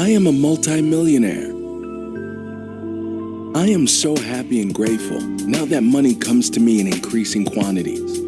I am a multimillionaire. I am so happy and grateful now that money comes to me in increasing quantities.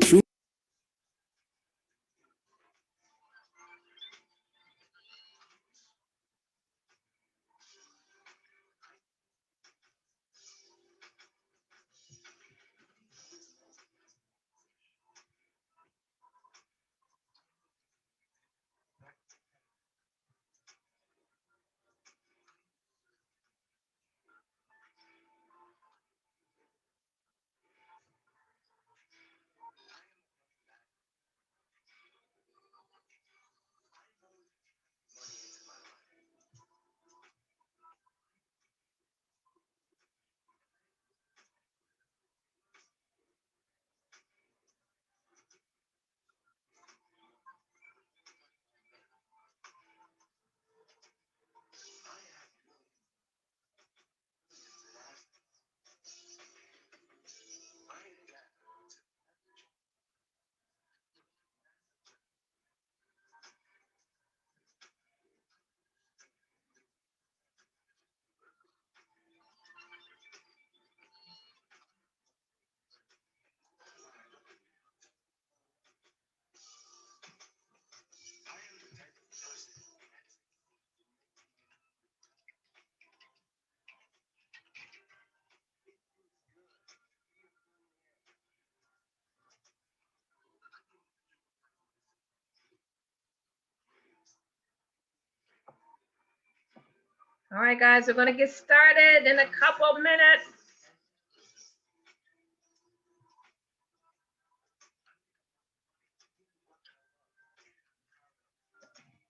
All right, guys, we're going to get started in a couple of minutes.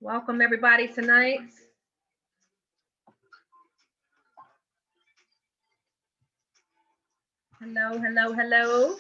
Welcome, everybody, tonight. Hello, hello, hello.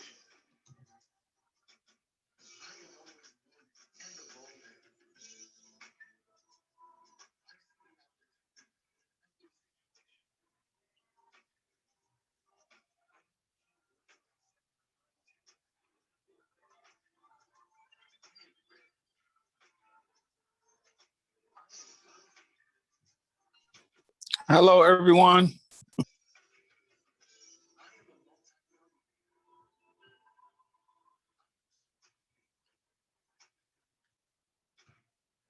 Hello, everyone.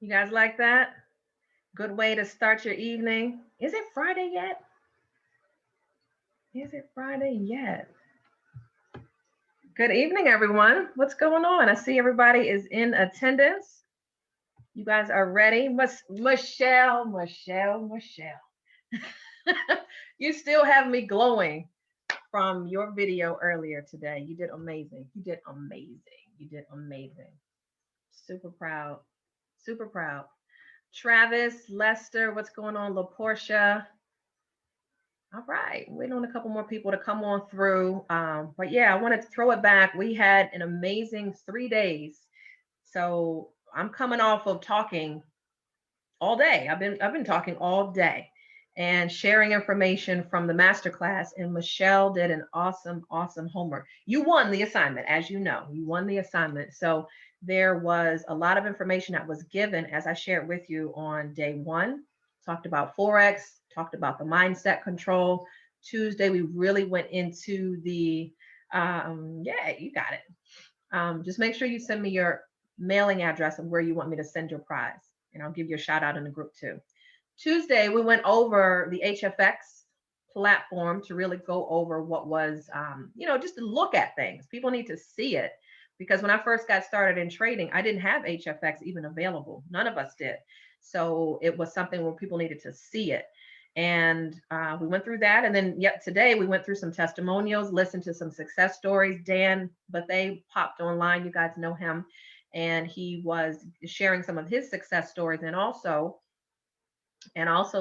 You guys like that? Good way to start your evening. Is it Friday yet? Is it Friday yet? Good evening, everyone. What's going on? I see everybody is in attendance. You guys are ready. Michelle. You still have me glowing from your video earlier today. You did amazing. You did amazing. You did amazing. Super proud. Super proud. Travis, Lester, what's going on? LaPortia. All right, waiting on a couple more people to come on through. But yeah, I wanted to throw it back. We had an amazing 3 days. So I'm coming off of talking all day. I've been talking all day and sharing information from the masterclass. And Michelle did an awesome homework. You won the assignment, as you know. You won the assignment. So there was a lot of information that was given, as I shared with you on day 1. Talked about Forex, talked about the mindset control. Tuesday, we really went into the, yeah, you got it. Just make sure you send me your mailing address of where you want me to send your prize. And I'll give you a shout out in the group too. Tuesday, we went over the HFX platform to really go over what was, just to look at things. People need to see it, because when I first got started in trading, I didn't have HFX even available. None of us did. So it was something where people needed to see it. And we went through that. And then today we went through some testimonials, listened to some success stories. Dan, but they popped online. You guys know him. And he was sharing some of his success stories. And also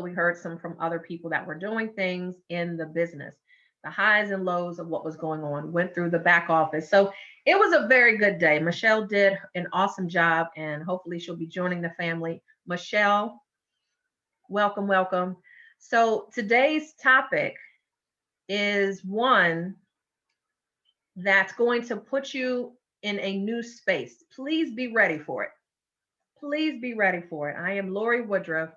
we heard some from other people that were doing things in the business, the highs and lows of what was going on, went through the back office. So it was a very good day. Michelle did an awesome job, and hopefully she'll be joining the family. Michelle, welcome, welcome. So today's topic is one that's going to put you in a new space. Please be ready for it. Please be ready for it. I am Lorie Woodruff,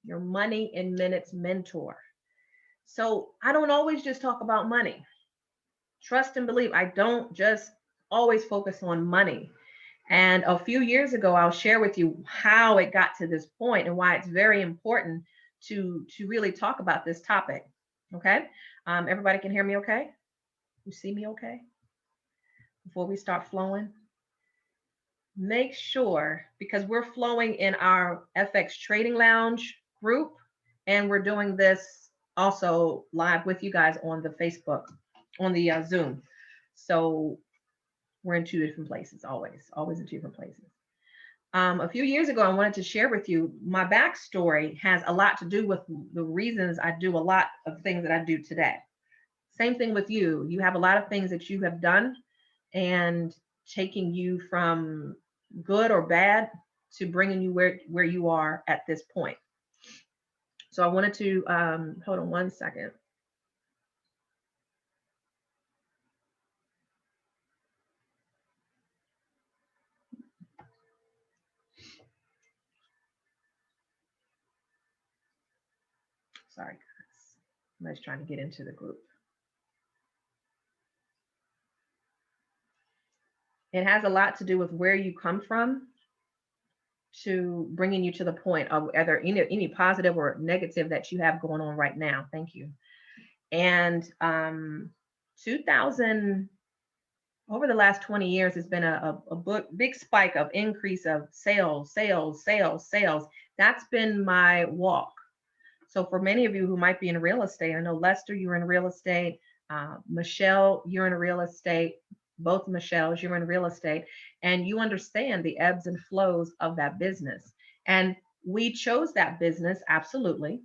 your money in minutes mentor. So I don't always just talk about money. Trust and believe, I don't just always focus on money. And a few years ago, I'll share with you how it got to this point and why it's very important to really talk about this topic. Okay. Everybody can hear me okay? You see me okay? Before we start flowing, make sure, because we're flowing in our FX Trading Lounge group, and we're doing this also live with you guys on the Facebook, on the Zoom. So we're in two different places, always in two different places. A few years ago, I wanted to share with you my backstory has a lot to do with the reasons I do a lot of things that I do today. Same thing with you. You have a lot of things that you have done and taking you from good or bad to bringing you where you are at this point. So I wanted to hold on one second. Sorry, guys. I'm just trying to get into the group. It has a lot to do with where you come from to bringing you to the point of either any positive or negative that you have going on right now. Thank you. And 2000, over the last 20 years, has been a big spike of increase of sales. That's been my walk. So for many of you who might be in real estate, I know Lester, you're in real estate. Michelle, you're in real estate. Both Michelles, you're in real estate, and you understand the ebbs and flows of that business. And we chose that business, absolutely.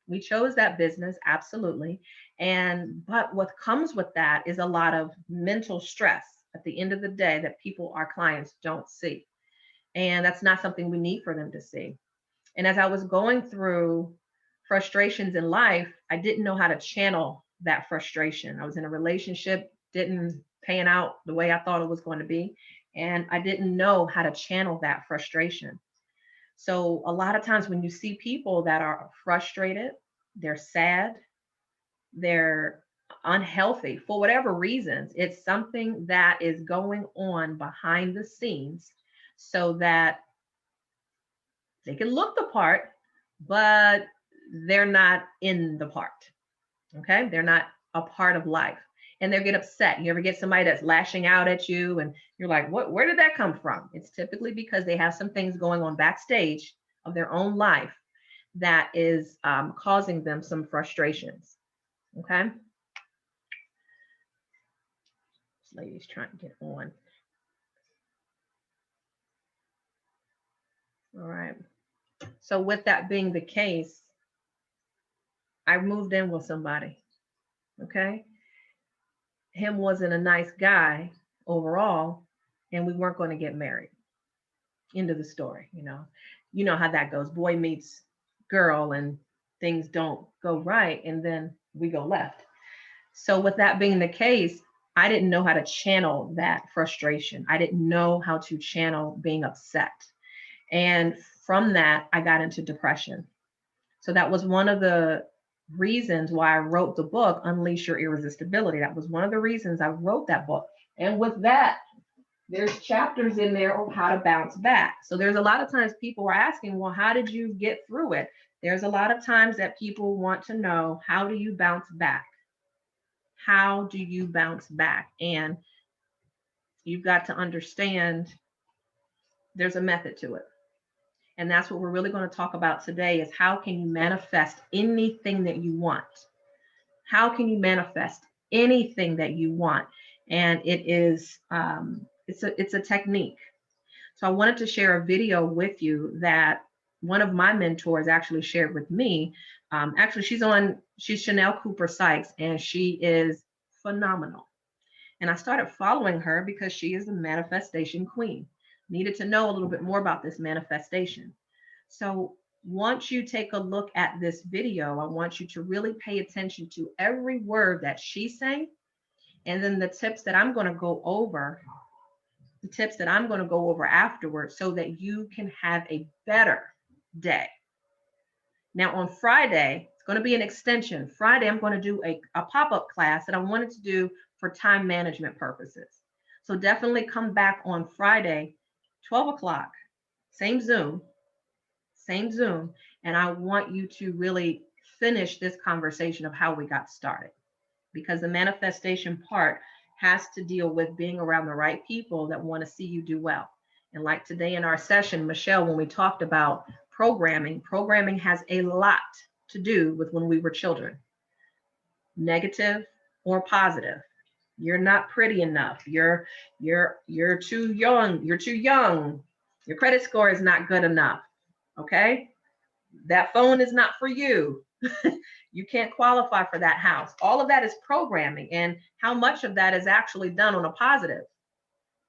We chose that business, absolutely. But what comes with that is a lot of mental stress at the end of the day that people, our clients, don't see. And that's not something we need for them to see. And as I was going through frustrations in life, I didn't know how to channel that frustration. I was in a relationship, didn't pan out the way I thought it was going to be. And I didn't know how to channel that frustration. So a lot of times when you see people that are frustrated, they're sad, they're unhealthy for whatever reasons, it's something that is going on behind the scenes so that they can look the part, but they're not in the part. Okay. They're not a part of life. And they get upset. You ever get somebody that's lashing out at you and you're like, where did that come from? It's typically because they have some things going on backstage of their own life that is causing them some frustrations. Okay. This lady's trying to get on. All right. So with that being the case, I moved in with somebody. Okay. Him wasn't a nice guy overall, and we weren't going to get married. End of the story. You know how that goes. Boy meets girl and things don't go right, and then we go left. So with that being the case, I didn't know how to channel that frustration. I didn't know how to channel being upset. And from that, I got into depression. So that was one of the reasons why I wrote the book, Unleash Your Irresistibility. That was one of the reasons I wrote that book. And with that, there's chapters in there on how to bounce back. So there's a lot of times people are asking, well, how did you get through it? There's a lot of times that people want to know, how do you bounce back? How do you bounce back? And you've got to understand there's a method to it. And that's what we're really going to talk about today is how can you manifest anything that you want? How can you manifest anything that you want? And it is, it's a technique. So I wanted to share a video with you that one of my mentors actually shared with me. Actually, she's Chanel Cooper Sykes, and she is phenomenal. And I started following her because she is a manifestation queen. Needed to know a little bit more about this manifestation. So once you take a look at this video, I want you to really pay attention to every word that she's saying. And then the tips that I'm going to go over, afterwards so that you can have a better day. Now on Friday, it's going to be an extension. Friday, I'm going to do a pop-up class that I wanted to do for time management purposes. So definitely come back on Friday, 12 o'clock, same Zoom, and I want you to really finish this conversation of how we got started, because the manifestation part has to deal with being around the right people that want to see you do well. And like today in our session, Michelle, when we talked about programming has a lot to do with when we were children, negative or positive. You're not pretty enough. You're too young. You're too young. Your credit score is not good enough. Okay? That phone is not for you. You can't qualify for that house. All of that is programming. And how much of that is actually done on a positive?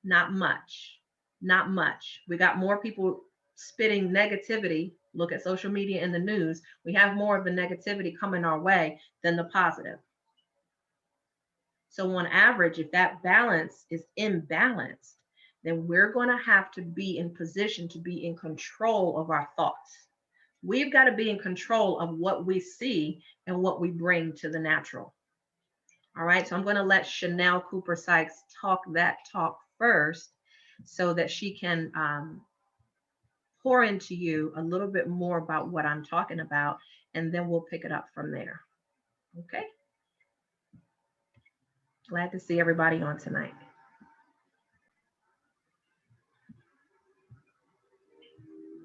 Not much. Not much. We got more people spitting negativity. Look at social media and the news. We have more of the negativity coming our way than the positive. So on average, if that balance is imbalanced, then we're going to have to be in position to be in control of our thoughts. We've got to be in control of what we see and what we bring to the natural. All right, so I'm going to let Chanel Cooper Sykes talk that talk first so that she can pour into you a little bit more about what I'm talking about, and then we'll pick it up from there. Okay? Glad to see everybody on tonight.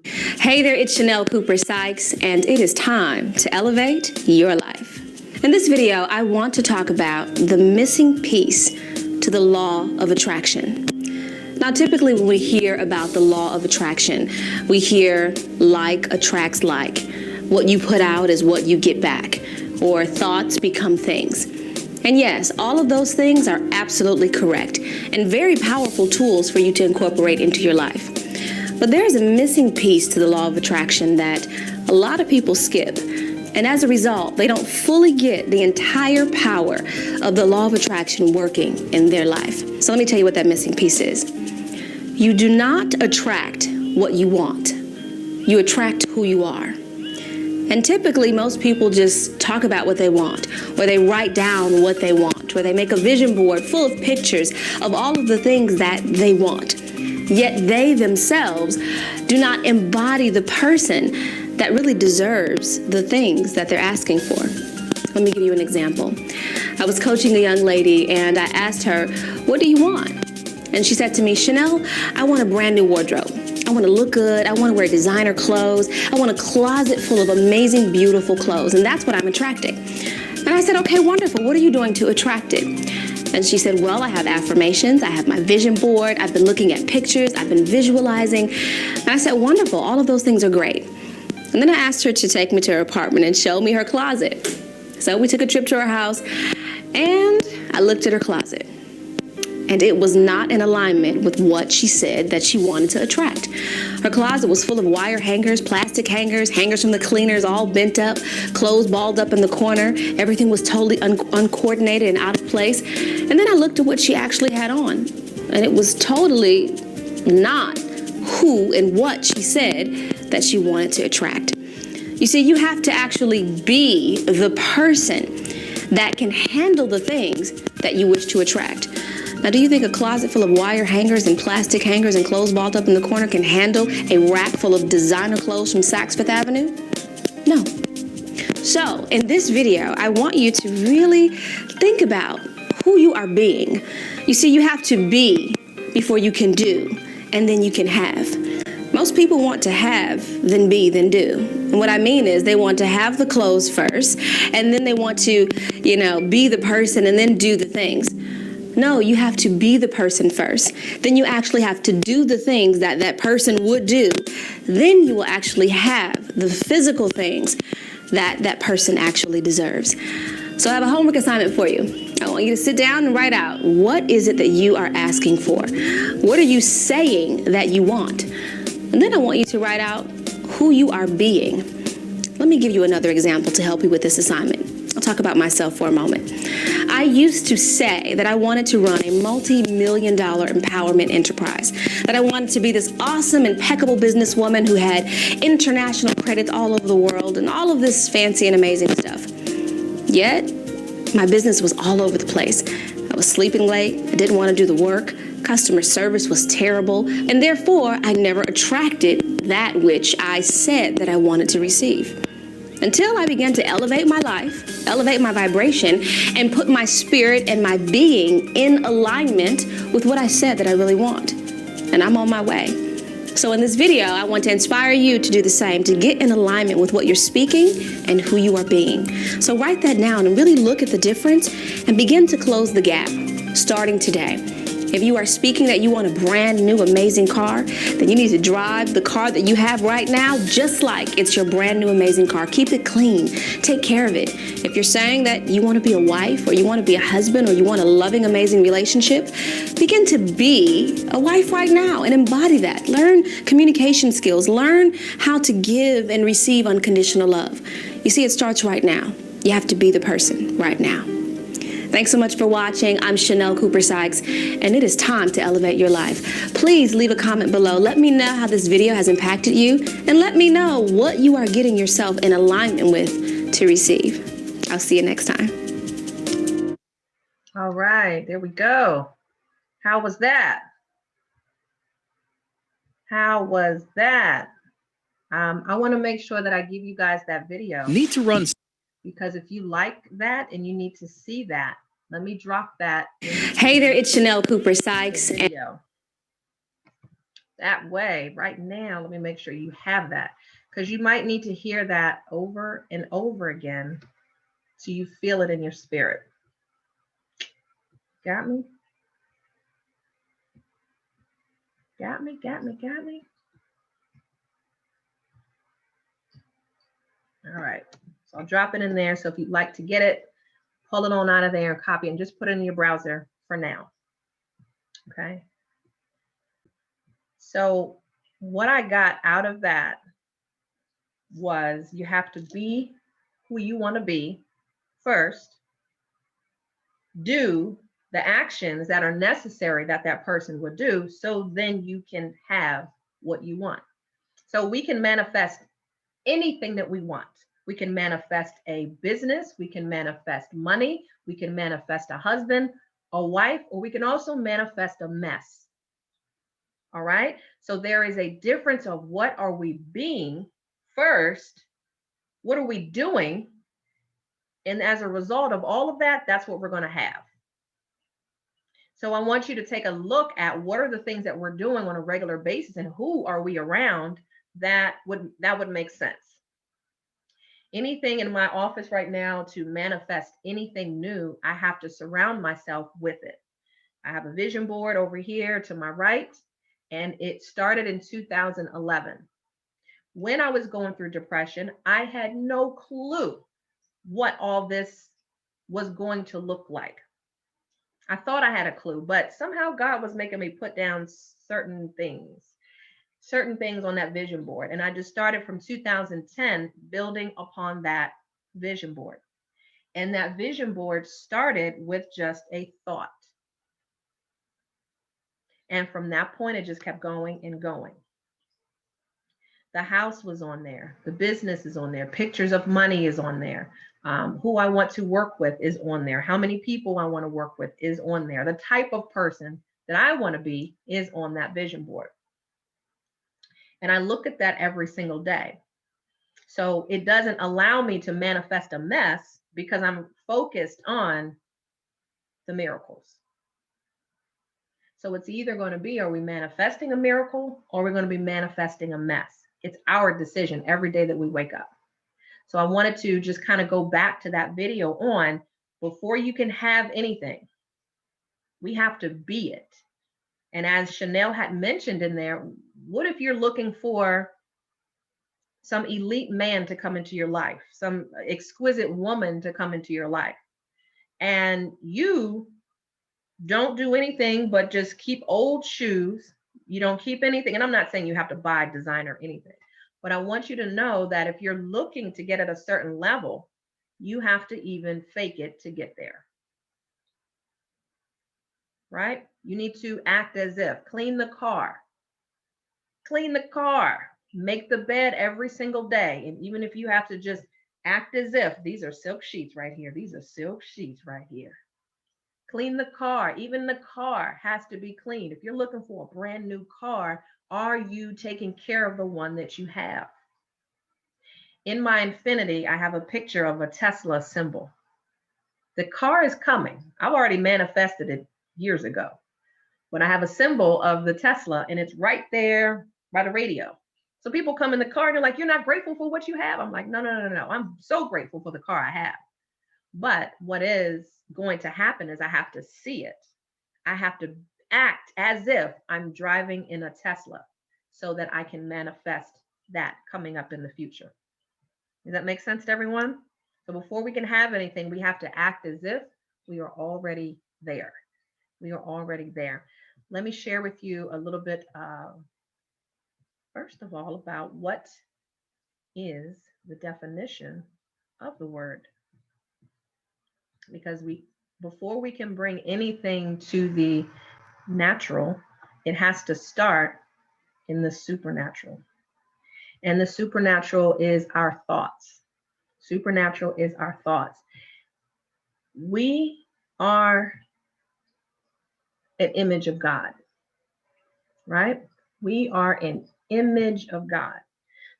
Hey there, it's Chanel Cooper Sykes, and it is time to elevate your life. In this video, I want to talk about the missing piece to the law of attraction. Now, typically when we hear about the law of attraction, we hear like attracts like. What you put out is what you get back, or thoughts become things. And yes, all of those things are absolutely correct and very powerful tools for you to incorporate into your life. But there's a missing piece to the law of attraction that a lot of people skip. And as a result, they don't fully get the entire power of the law of attraction working in their life. So let me tell you what that missing piece is. You do not attract what you want. You attract who you are. And typically, most people just talk about what they want, or they write down what they want, or they make a vision board full of pictures of all of the things that they want. Yet they themselves do not embody the person that really deserves the things that they're asking for. Let me give you an example. I was coaching a young lady and I asked her, "What do you want?" And she said to me, "Chanel, I want a brand new wardrobe. I want to look good. I want to wear designer clothes. I want a closet full of amazing, beautiful clothes. And that's what I'm attracting." And I said, "Okay, wonderful. What are you doing to attract it?" And she said, "Well, I have affirmations. I have my vision board. I've been looking at pictures. I've been visualizing." And I said, "Wonderful. All of those things are great." And then I asked her to take me to her apartment and show me her closet. So we took a trip to her house and I looked at her closet. And it was not in alignment with what she said that she wanted to attract. Her closet was full of wire hangers, plastic hangers, hangers from the cleaners, all bent up, clothes balled up in the corner. Everything was totally uncoordinated and out of place. And then I looked at what she actually had on, and it was totally not who and what she said that she wanted to attract. You see, you have to actually be the person that can handle the things that you wish to attract. Now, do you think a closet full of wire hangers and plastic hangers and clothes balled up in the corner can handle a rack full of designer clothes from Saks Fifth Avenue? No. So, in this video, I want you to really think about who you are being. You see, you have to be before you can do, and then you can have. Most people want to have, then be, then do. And what I mean is they want to have the clothes first, and then they want to, be the person and then do the things. No, you have to be the person first. Then you actually have to do the things that that person would do. Then you will actually have the physical things that that person actually deserves. So I have a homework assignment for you. I want you to sit down and write out, what is it that you are asking for? What are you saying that you want? And then I want you to write out who you are being. Let me give you another example to help you with this assignment. I'll talk about myself for a moment. I I used to say that I wanted to run a multi-million-dollar empowerment enterprise, that I wanted to be this awesome, impeccable businesswoman who had international credits all over the world and all of this fancy and amazing stuff. Yet, my business was all over the place. I was sleeping late, I didn't want to do the work, customer service was terrible, and therefore I never attracted that which I said that I wanted to receive. Until I began to elevate my life, elevate my vibration, and put my spirit and my being in alignment with what I said that I really want. And I'm on my way. So in this video, I want to inspire you to do the same, to get in alignment with what you're speaking and who you are being. So write that down and really look at the difference and begin to close the gap, starting today. If you are speaking that you want a brand new amazing car, then you need to drive the car that you have right now just like it's your brand new amazing car. Keep it clean. Take care of it. If you're saying that you want to be a wife or you want to be a husband or you want a loving, amazing relationship, begin to be a wife right now and embody that. Learn communication skills. Learn how to give and receive unconditional love. You see, it starts right now. You have to be the person right now. Thanks so much for watching. I'm Chanel Cooper Sykes, and it is time to elevate your life. Please leave a comment below. Let me know how this video has impacted you, and let me know what you are getting yourself in alignment with to receive. I'll see you next time. All right, there we go. How was that? How was that? I want to make sure that I give you guys that video. Need to run. Because if you like that and you need to see that, let me drop that. Hey there, it's Chanel Cooper Sykes. Video. That way, right now, let me make sure you have that, because you might need to hear that over and over again so you feel it in your spirit. Got me? Got me, got me, got me? All right. So I'll drop it in there. So if you'd like to get it, pull it on out of there and copy and just put it in your browser for now. Okay. So what I got out of that was you have to be who you want to be first. Do the actions that are necessary that that person would do, so then you can have what you want. So we can manifest anything that we want. We can manifest a business, we can manifest money, we can manifest a husband, a wife, or we can also manifest a mess. All right? So there is a difference of what are we being first, what are we doing? And as a result of all of that, that's what we're going to have. So I want you to take a look at what are the things that we're doing on a regular basis and who are we around that would make sense. Anything in my office right now to manifest anything new, I have to surround myself with it. I have a vision board over here to my right, and it started in 2011. When I was going through depression, I had no clue what all this was going to look like. I thought I had a clue, but somehow God was making me put down certain things on that vision board. And I just started from 2010 building upon that vision board. And that vision board started with just a thought. And from that point, it just kept going and going. The house was on there. The business is on there. Pictures of money is on there. Who I want to work with is on there. How many people I want to work with is on there. The type of person that I want to be is on that vision board. And I look at that every single day. So it doesn't allow me to manifest a mess because I'm focused on the miracles. So it's either going to be, are we manifesting a miracle or we're going to be manifesting a mess? It's our decision every day that we wake up. So I wanted to just kind of go back to that video on before you can have anything, we have to be it. And as Chanel had mentioned in there, what if you're looking for some elite man to come into your life, some exquisite woman to come into your life, and you don't do anything but just keep old shoes, you don't keep anything, and I'm not saying you have to buy designer or anything, but I want you to know that if you're looking to get at a certain level, you have to even fake it to get there. right? You need to act as if. Clean the car. Clean the car. Make the bed every single day. And even if you have to just act as if, these are silk sheets right here. These are silk sheets right here. Clean the car. Even the car has to be cleaned. If you're looking for a brand new car, are you taking care of the one that you have? In my infinity, I have a picture of a Tesla symbol. The car is coming. I've already manifested it years ago. But I have a symbol of the Tesla, and it's right there by the radio. So people come in the car and they're like, you're not grateful for what you have. I'm like, no. I'm so grateful for the car I have. But what is going to happen is I have to see it. I have to act as if I'm driving in a Tesla so that I can manifest that coming up in the future. Does that make sense to everyone? So before we can have anything, we have to act as if we are already there. We are already there. Let me share with you a little bit, first of all, about what is the definition of the word. Because before we can bring anything to the natural, it has to start in the supernatural. And the supernatural is our thoughts. Supernatural is our thoughts. We are an image of God, right? We are an image of God.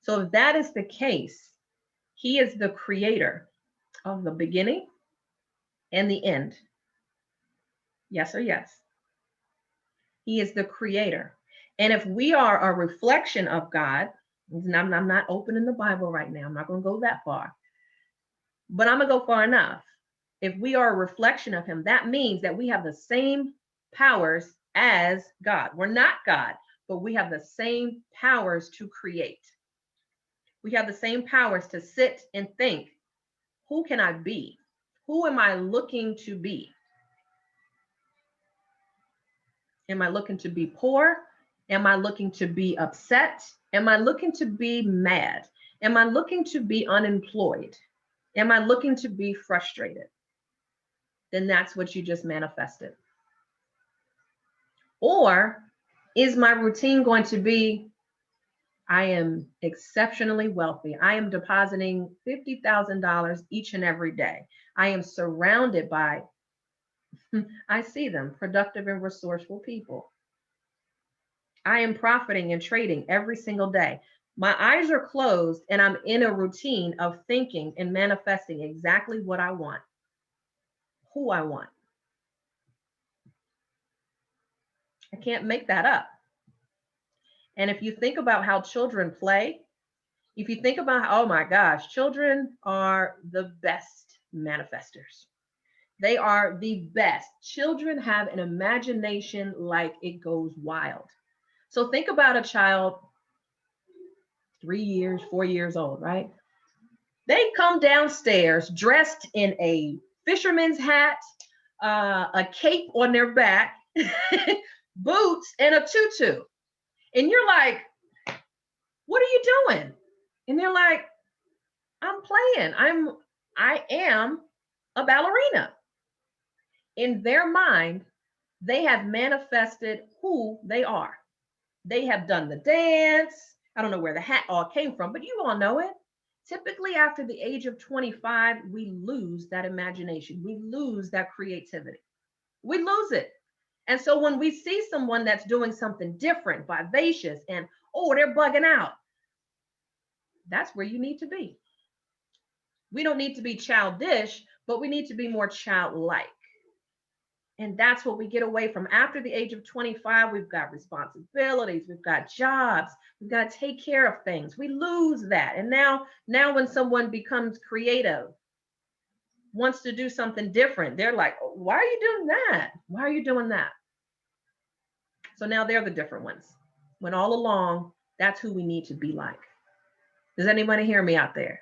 So if that is the case, he is the creator of the beginning and the end. Yes or yes? He is the creator. And if we are a reflection of God, and I'm not opening the Bible right now, I'm not going to go that far, but I'm going to go far enough. If we are a reflection of him, that means that we have the same powers as God. We're not God, but we have the same powers to create. We have the same powers to sit and think, who can I be? Who am I looking to be? Am I looking to be poor? Am I looking to be upset? Am I looking to be mad? Am I looking to be unemployed? Am I looking to be frustrated? Then that's what you just manifested. Or is my routine going to be, I am exceptionally wealthy. I am depositing $50,000 each and every day. I am surrounded by, I see them, productive and resourceful people. I am profiting and trading every single day. My eyes are closed and I'm in a routine of thinking and manifesting exactly what I want, who I want. I can't make that up. And if you think about how children play, if you think about, oh my gosh, children are the best manifestors. They are the best. Children have an imagination like it goes wild. So think about a child 3 years, 4 years old, right? They come downstairs dressed in a fisherman's hat, a cape on their back, boots, and a tutu. And you're like, what are you doing? And they're like, I'm playing. I am a ballerina. In their mind, they have manifested who they are. They have done the dance. I don't know where the hat all came from, but you all know it. Typically, after the age of 25, we lose that imagination. We lose that creativity. We lose it. And so when we see someone that's doing something different, vivacious, and oh, they're bugging out, that's where you need to be. We don't need to be childish, but we need to be more childlike. And that's what we get away from. After the age of 25, we've got responsibilities, we've got jobs, we've got to take care of things. We lose that. And now when someone becomes creative, wants to do something different, they're like, oh, why are you doing that? Why are you doing that? So now they're the different ones. When all along, that's who we need to be like. Does anybody hear me out there?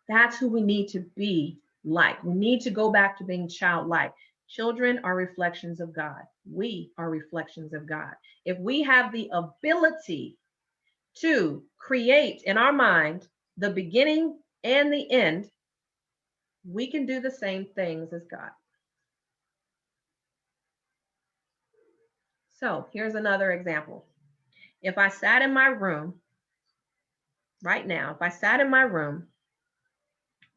That's who we need to be like. We need to go back to being childlike. Children are reflections of God. We are reflections of God. If we have the ability to create in our mind the beginning and the end, we can do the same things as God. So here's another example. If I sat in my room right now, if I sat in my room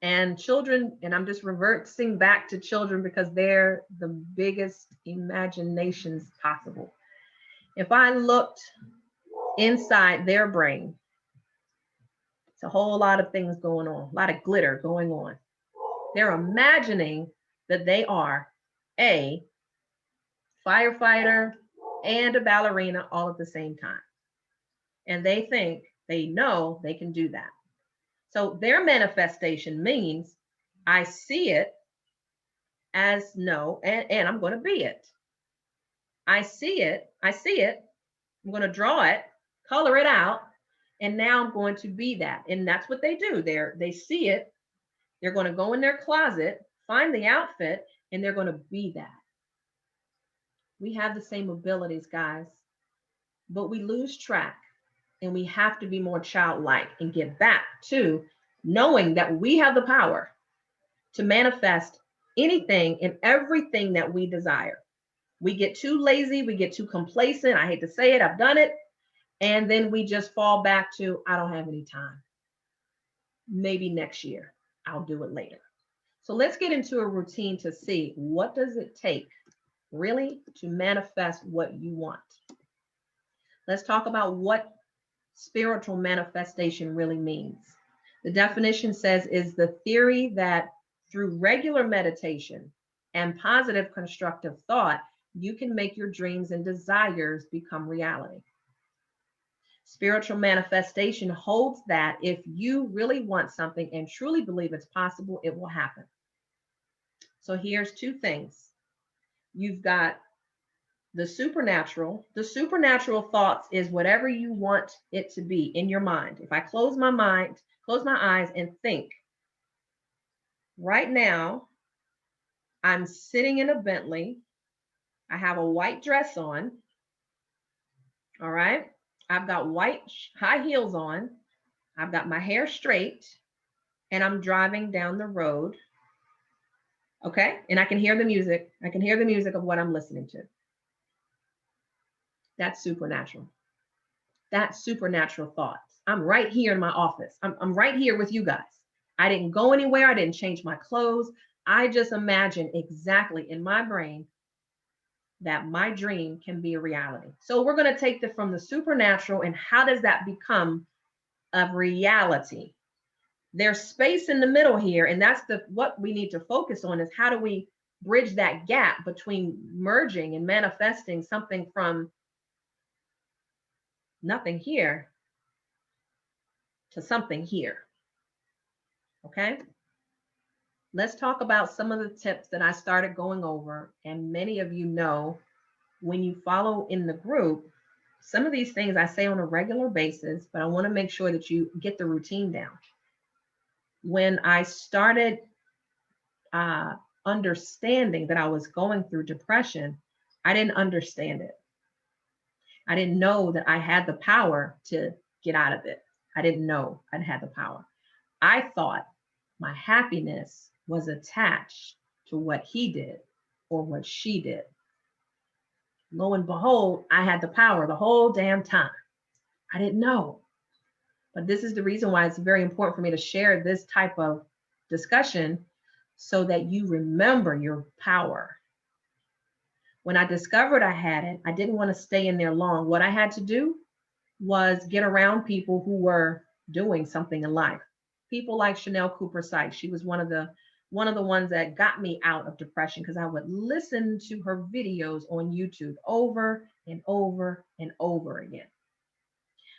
and children, and I'm just reversing back to children because they're the biggest imaginations possible. If I looked inside their brain, it's a whole lot of things going on, a lot of glitter going on. They're imagining that they are a firefighter and a ballerina all at the same time. And they think they know they can do that. So their manifestation means I see it as no, and I'm going to be it. I see it, I'm going to draw it, color it out, and now I'm going to be that. And that's what they do. They see it, they're going to go in their closet, find the outfit, and they're going to be that. We have the same abilities, guys, but we lose track, and we have to be more childlike and get back to knowing that we have the power to manifest anything and everything that we desire. We get too lazy, we get too complacent. I hate to say it, I've done it. And then we just fall back to, I don't have any time. Maybe next year, I'll do it later. So let's get into a routine to see what does it take really to manifest what you want. Let's talk about what spiritual manifestation really means. The definition says is the theory that through regular meditation and positive constructive thought, you can make your dreams and desires become reality. Spiritual manifestation holds that if you really want something and truly believe it's possible, it will happen. So here's two things. You've got the supernatural. The supernatural thoughts is whatever you want it to be in your mind. If I close my eyes and think, right now, I'm sitting in a Bentley. I have a white dress on. All right. I've got white high heels on. I've got my hair straight and I'm driving down the road. Okay. And I can hear the music. I can hear the music of what I'm listening to. That's supernatural. That's supernatural thoughts. I'm right here in my office. I'm right here with you guys. I didn't go anywhere. I didn't change my clothes. I just imagine exactly in my brain that my dream can be a reality. So we're going to take it from the supernatural and how does that become a reality? There's space in the middle here, and that's what we need to focus on is how do we bridge that gap between merging and manifesting something from nothing here to something here. Okay? Let's talk about some of the tips that I started going over, and many of you know when you follow in the group, some of these things I say on a regular basis, but I want to make sure that you get the routine down. When I started understanding that I was going through depression, I didn't understand it. I didn't know that I had the power to get out of it. I didn't know I had the power. I thought my happiness was attached to what he did or what she did. Lo and behold, I had the power the whole damn time. I didn't know. But this is the reason why it's very important for me to share this type of discussion so that you remember your power. When I discovered I had it, I didn't want to stay in there long. What I had to do was get around people who were doing something in life. People like Chanel Cooper Sykes. She was one of the ones that got me out of depression because I would listen to her videos on YouTube over and over and over again.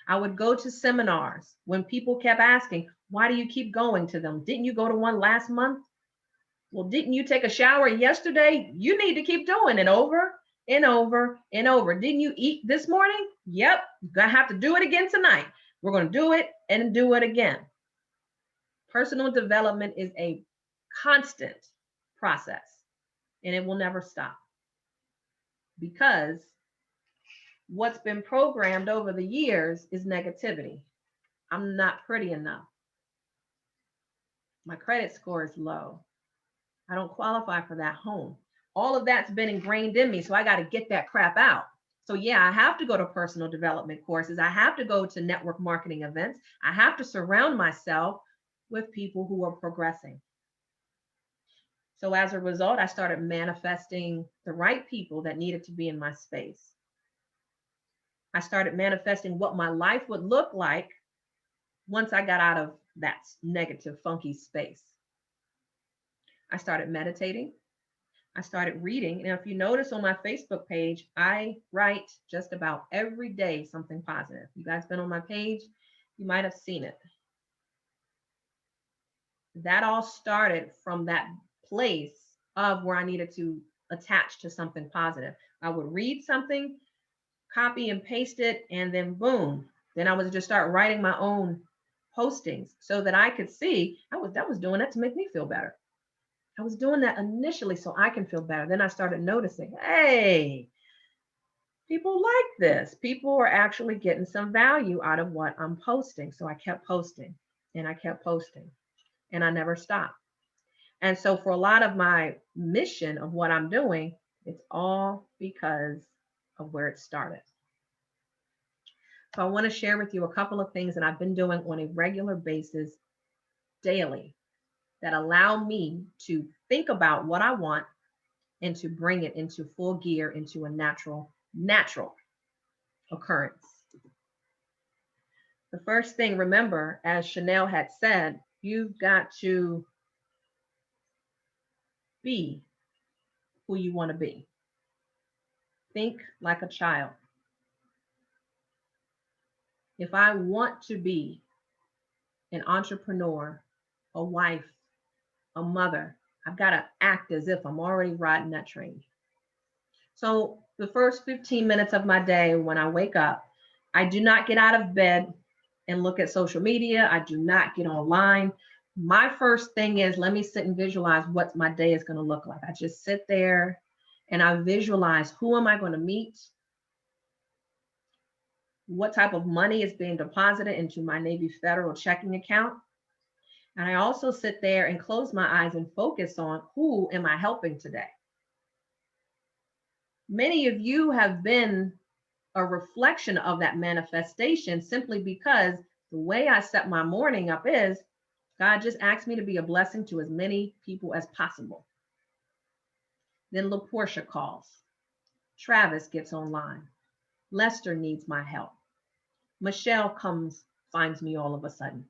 I would go to seminars when people kept asking, why do you keep going to them? Didn't you go to one last month? Well, didn't you take a shower yesterday? You need to keep doing it over and over and over. Didn't you eat this morning? Yep, you're gonna have to do it again tonight. We're gonna do it and do it again. Personal development is a constant process and it will never stop because what's been programmed over the years is negativity. I'm not pretty enough. My credit score is low. I don't qualify for that home. All of that's been ingrained in me, so I got to get that crap out. So yeah, I have to go to personal development courses. I have to go to network marketing events. I have to surround myself with people who are progressing. So as a result, I started manifesting the right people that needed to be in my space. I started manifesting what my life would look like once I got out of that negative, funky space. I started meditating. I started reading. And if you notice on my Facebook page, I write just about every day something positive. You guys been on my page, you might have seen it. That all started from that place of where I needed to attach to something positive. I would read something, copy and paste it, and then boom. Then I would just start writing my own postings so that I could see I was doing that to make me feel better. I was doing that initially so I can feel better. Then I started noticing, hey, people like this. People are actually getting some value out of what I'm posting. So I kept posting and I kept posting and I never stopped. And so for a lot of my mission of what I'm doing, it's all because of where it started. So I want to share with you a couple of things that I've been doing on a regular basis daily that allow me to think about what I want and to bring it into full gear, into a natural occurrence. The first thing, remember, as Chanel had said, you've got to be who you want to be. Think like a child. If I want to be an entrepreneur, a wife, a mother, I've got to act as if I'm already riding that train. So the first 15 minutes of my day when I wake up, I do not get out of bed and look at social media. I do not get online. My first thing is, let me sit and visualize what my day is going to look like. I just sit there and I visualize, who am I going to meet? What type of money is being deposited into my Navy Federal checking account? And I also sit there and close my eyes and focus on, who am I helping today? Many of you have been a reflection of that manifestation simply because the way I set my morning up is, God just asked me to be a blessing to as many people as possible. Then LaPortia calls. Travis gets online. Lester needs my help. Michelle comes, finds me all of a sudden.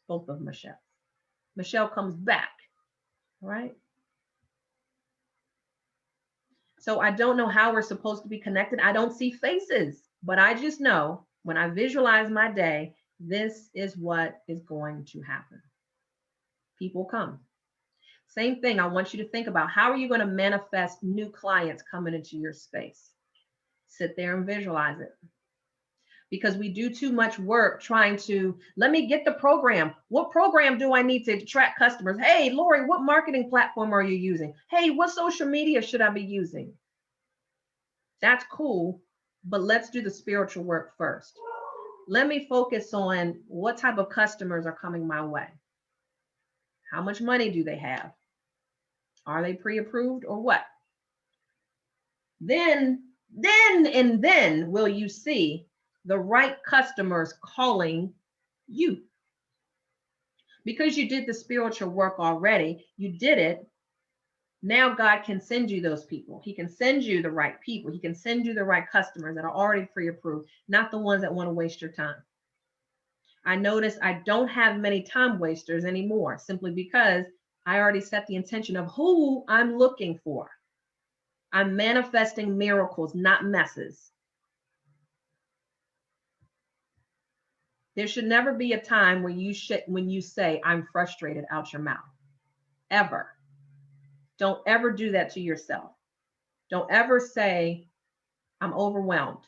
Both of Michelle. Michelle comes back, right? So I don't know how we're supposed to be connected. I don't see faces, but I just know when I visualize my day, this is what is going to happen. People come. Same thing, I want you to think about, how are you going to manifest new clients coming into your space? Sit there and visualize it. Because we do too much work trying to, let me get the program. What program do I need to attract customers? Hey, Lorie, what marketing platform are you using? Hey, what social media should I be using? That's cool, but let's do the spiritual work first. Let me focus on what type of customers are coming my way. How much money do they have? Are they pre-approved or what? Then will you see the right customers calling you. Because you did the spiritual work already, you did it. Now God can send you those people. He can send you the right people. He can send you the right customers that are already pre-approved, not the ones that want to waste your time. I notice I don't have many time wasters anymore, simply because I already set the intention of who I'm looking for. I'm manifesting miracles, not messes. There should never be a time when you say, I'm frustrated, out your mouth. Ever. Don't ever do that to yourself. Don't ever say, I'm overwhelmed.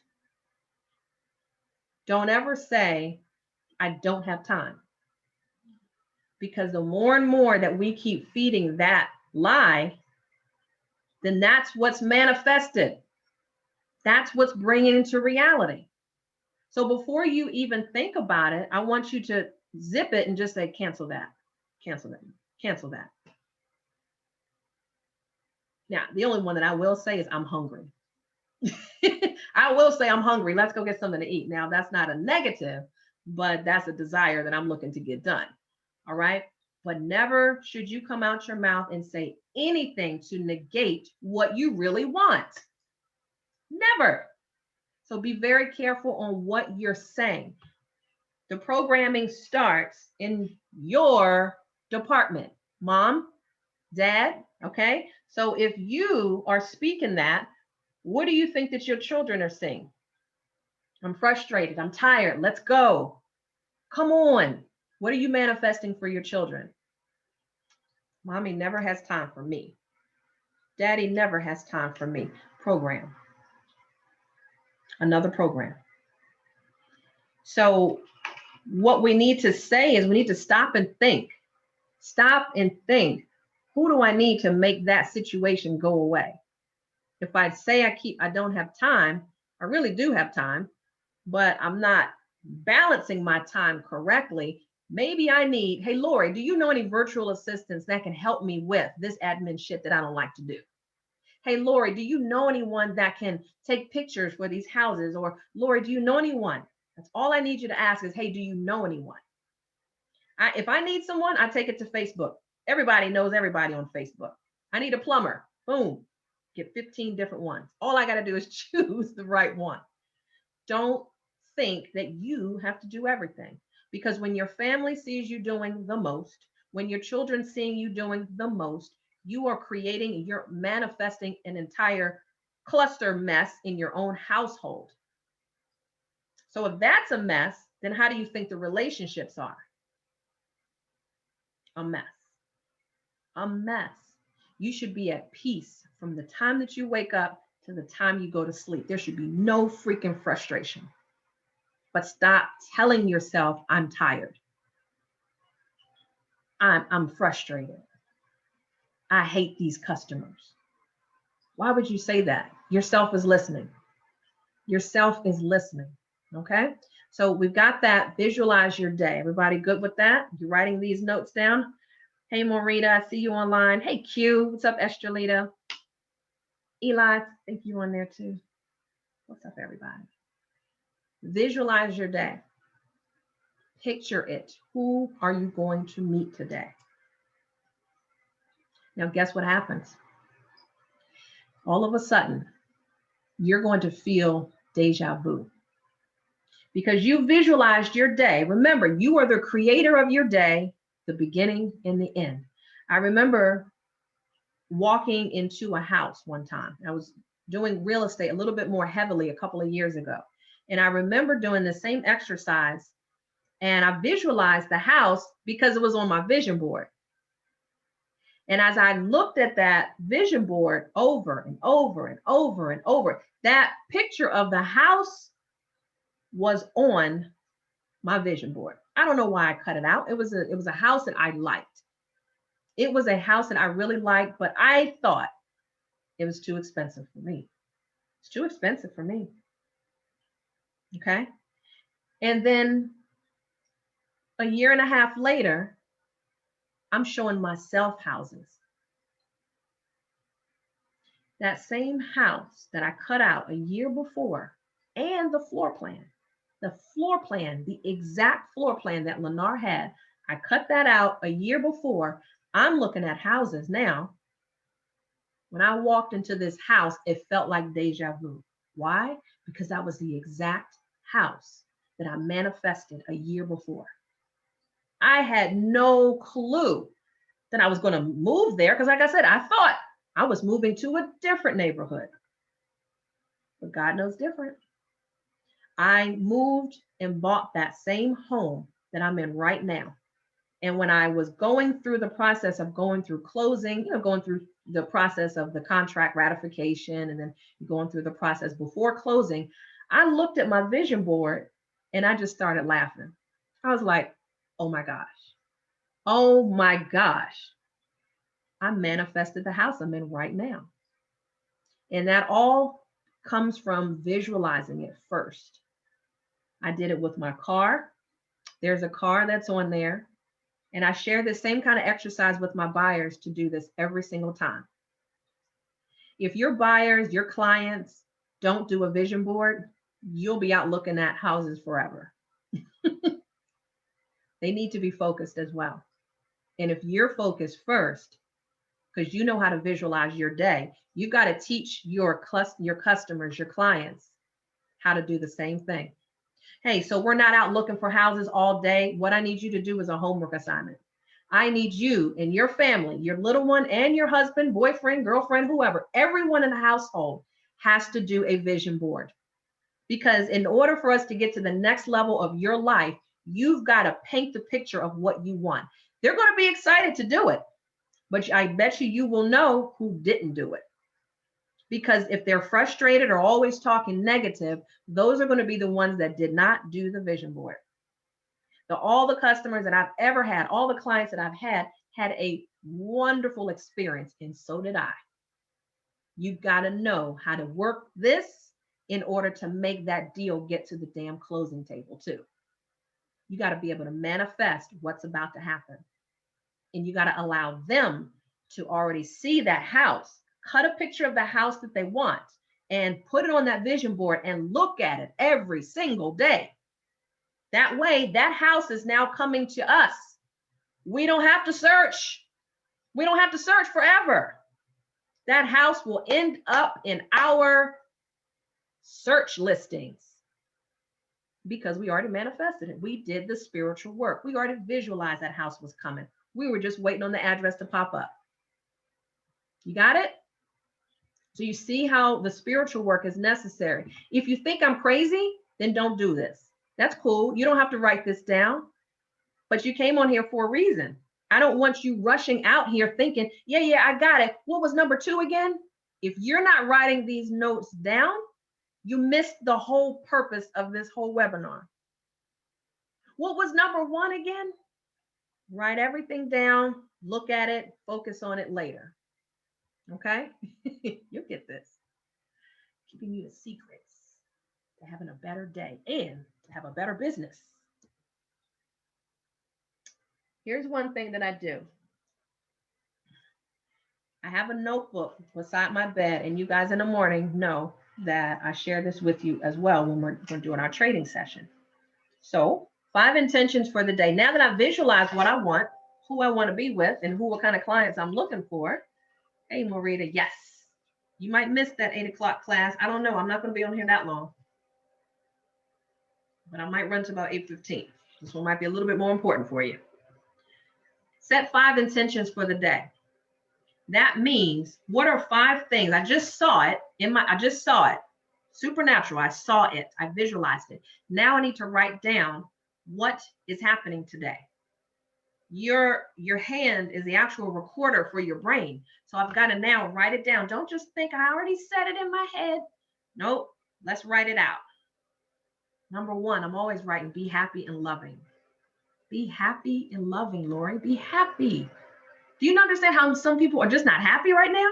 Don't ever say, I don't have time. Because the more and more that we keep feeding that lie, then that's what's manifested. That's what's bringing into reality. So before you even think about it, I want you to zip it and just say, cancel that, cancel that, cancel that. Now, the only one that I will say is, I'm hungry. I will say I'm hungry. Let's go get something to eat. Now, that's not a negative, but that's a desire that I'm looking to get done. All right. But never should you come out your mouth and say anything to negate what you really want. Never. So be very careful on what you're saying. The programming starts in your department, mom, dad. Okay. So if you are speaking that, what do you think that your children are saying? I'm frustrated. I'm tired. Let's go. Come on. What are you manifesting for your children? Mommy never has time for me. Daddy never has time for me. Program. Another program. So what we need to say is we need to stop and think. Stop and think. Who do I need to make that situation go away? If I say I don't have time, I really do have time, but I'm not balancing my time correctly. Maybe I need, hey, Lorie, do you know any virtual assistants that can help me with this admin shit that I don't like to do? Hey, Lorie, do you know anyone that can take pictures for these houses? Or Lorie, do you know anyone? That's all I need you to ask is, hey, do you know anyone? If I need someone, I take it to Facebook. Everybody knows everybody on Facebook. I need a plumber. Boom. Get 15 different ones. All I got to do is choose the right one. Don't think that you have to do everything, because when your family sees you doing the most, when your children seeing you doing the most, you are creating, you're manifesting an entire cluster mess in your own household. So if that's a mess, then how do you think the relationships are? A mess. A mess. You should be at peace from the time that you wake up to the time you go to sleep. There should be no freaking frustration. But stop telling yourself, I'm tired. I'm frustrated. I hate these customers. Why would you say that? Yourself is listening. Yourself is listening. Okay. So we've got that. Visualize your day. Everybody good with that? You writing these notes down? Hey, Morita, I see you online. Hey, Q. What's up, Estrelita? Eli, I think you're on there too. What's up, everybody? Visualize your day. Picture it. Who are you going to meet today? Now, guess what happens? All of a sudden, you're going to feel deja vu because you visualized your day. Remember, you are the creator of your day, the beginning and the end. I remember walking into a house one time. I was doing real estate a little bit more heavily a couple of years ago. And I remember doing the same exercise, and I visualized the house because it was on my vision board. And as I looked at that vision board over and over and over and over, that picture of the house was on my vision board. I don't know why I cut it out. It was a house that I liked. It was a house that I really liked, but I thought it was too expensive for me. It's too expensive for me. Okay. And then a year and a half later, I'm showing myself houses. That same house that I cut out a year before, and the floor plan, the exact floor plan that Lennar had, I cut that out a year before. I'm looking at houses now. When I walked into this house, it felt like deja vu. Why? Because that was the exact house that I manifested a year before. I had no clue that I was going to move there because, like I said, I thought I was moving to a different neighborhood. But God knows different. I moved and bought that same home that I'm in right now. And when I was going through the process of going through closing, going through the process of the contract ratification and then going through the process before closing, I looked at my vision board and I just started laughing. I was like, oh my gosh. Oh my gosh. I manifested the house I'm in right now. And that all comes from visualizing it first. I did it with my car. There's a car that's on there. And I share this same kind of exercise with my buyers to do this every single time. If your buyers, your clients don't do a vision board, you'll be out looking at houses forever. They need to be focused as well. And if you're focused first, because you know how to visualize your day, you've got to teach your customers, your clients, how to do the same thing. Hey, so we're not out looking for houses all day. What I need you to do is a homework assignment. I need you and your family, your little one and your husband, boyfriend, girlfriend, whoever, everyone in the household has to do a vision board. Because in order for us to get to the next level of your life, you've got to paint the picture of what you want. They're going to be excited to do it, but I bet you will know who didn't do it. Because if they're frustrated or always talking negative, those are going to be the ones that did not do the vision board. All the customers that I've ever had, all the clients that I've had a wonderful experience, and so did I. You've got to know how to work this in order to make that deal get to the damn closing table too. You got to be able to manifest what's about to happen. And you got to allow them to already see that house, cut a picture of the house that they want, and put it on that vision board and look at it every single day. That way, that house is now coming to us. We don't have to search. We don't have to search forever. That house will end up in our search listings because we already manifested it. We did the spiritual work. We already visualized that house was coming. We were just waiting on the address to pop up. You got it? So you see how the spiritual work is necessary. If you think I'm crazy, then don't do this. That's cool. You don't have to write this down, but you came on here for a reason. I don't want you rushing out here thinking, yeah, I got it. What was number 2 again? If you're not writing these notes down, you missed the whole purpose of this whole webinar. What was number 1 again? Write everything down, look at it, focus on it later. Okay? You'll get this. Keeping you the secrets to having a better day and to have a better business. Here's one thing that I do. I have a notebook beside my bed, and you guys in the morning know that I share this with you as well when we're doing our trading session. So 5 intentions for the day. Now that I visualize what I want, who I want to be with, and what kind of clients I'm looking for. Hey, Marita, yes. You might miss that 8 o'clock class. I don't know. I'm not going to be on here that long. But I might run to about 8:15. This one might be a little bit more important for you. Set 5 intentions for the day. That means, what are 5 things? I just saw it. Supernatural. I saw it. I visualized it. Now I need to write down what is happening today. Your hand is the actual recorder for your brain. So I've got to now write it down. Don't just think I already said it in my head. Nope. Let's write it out. Number 1, I'm always writing, be happy and loving. Be happy and loving, Lorie. Be happy. Do you understand how some people are just not happy right now?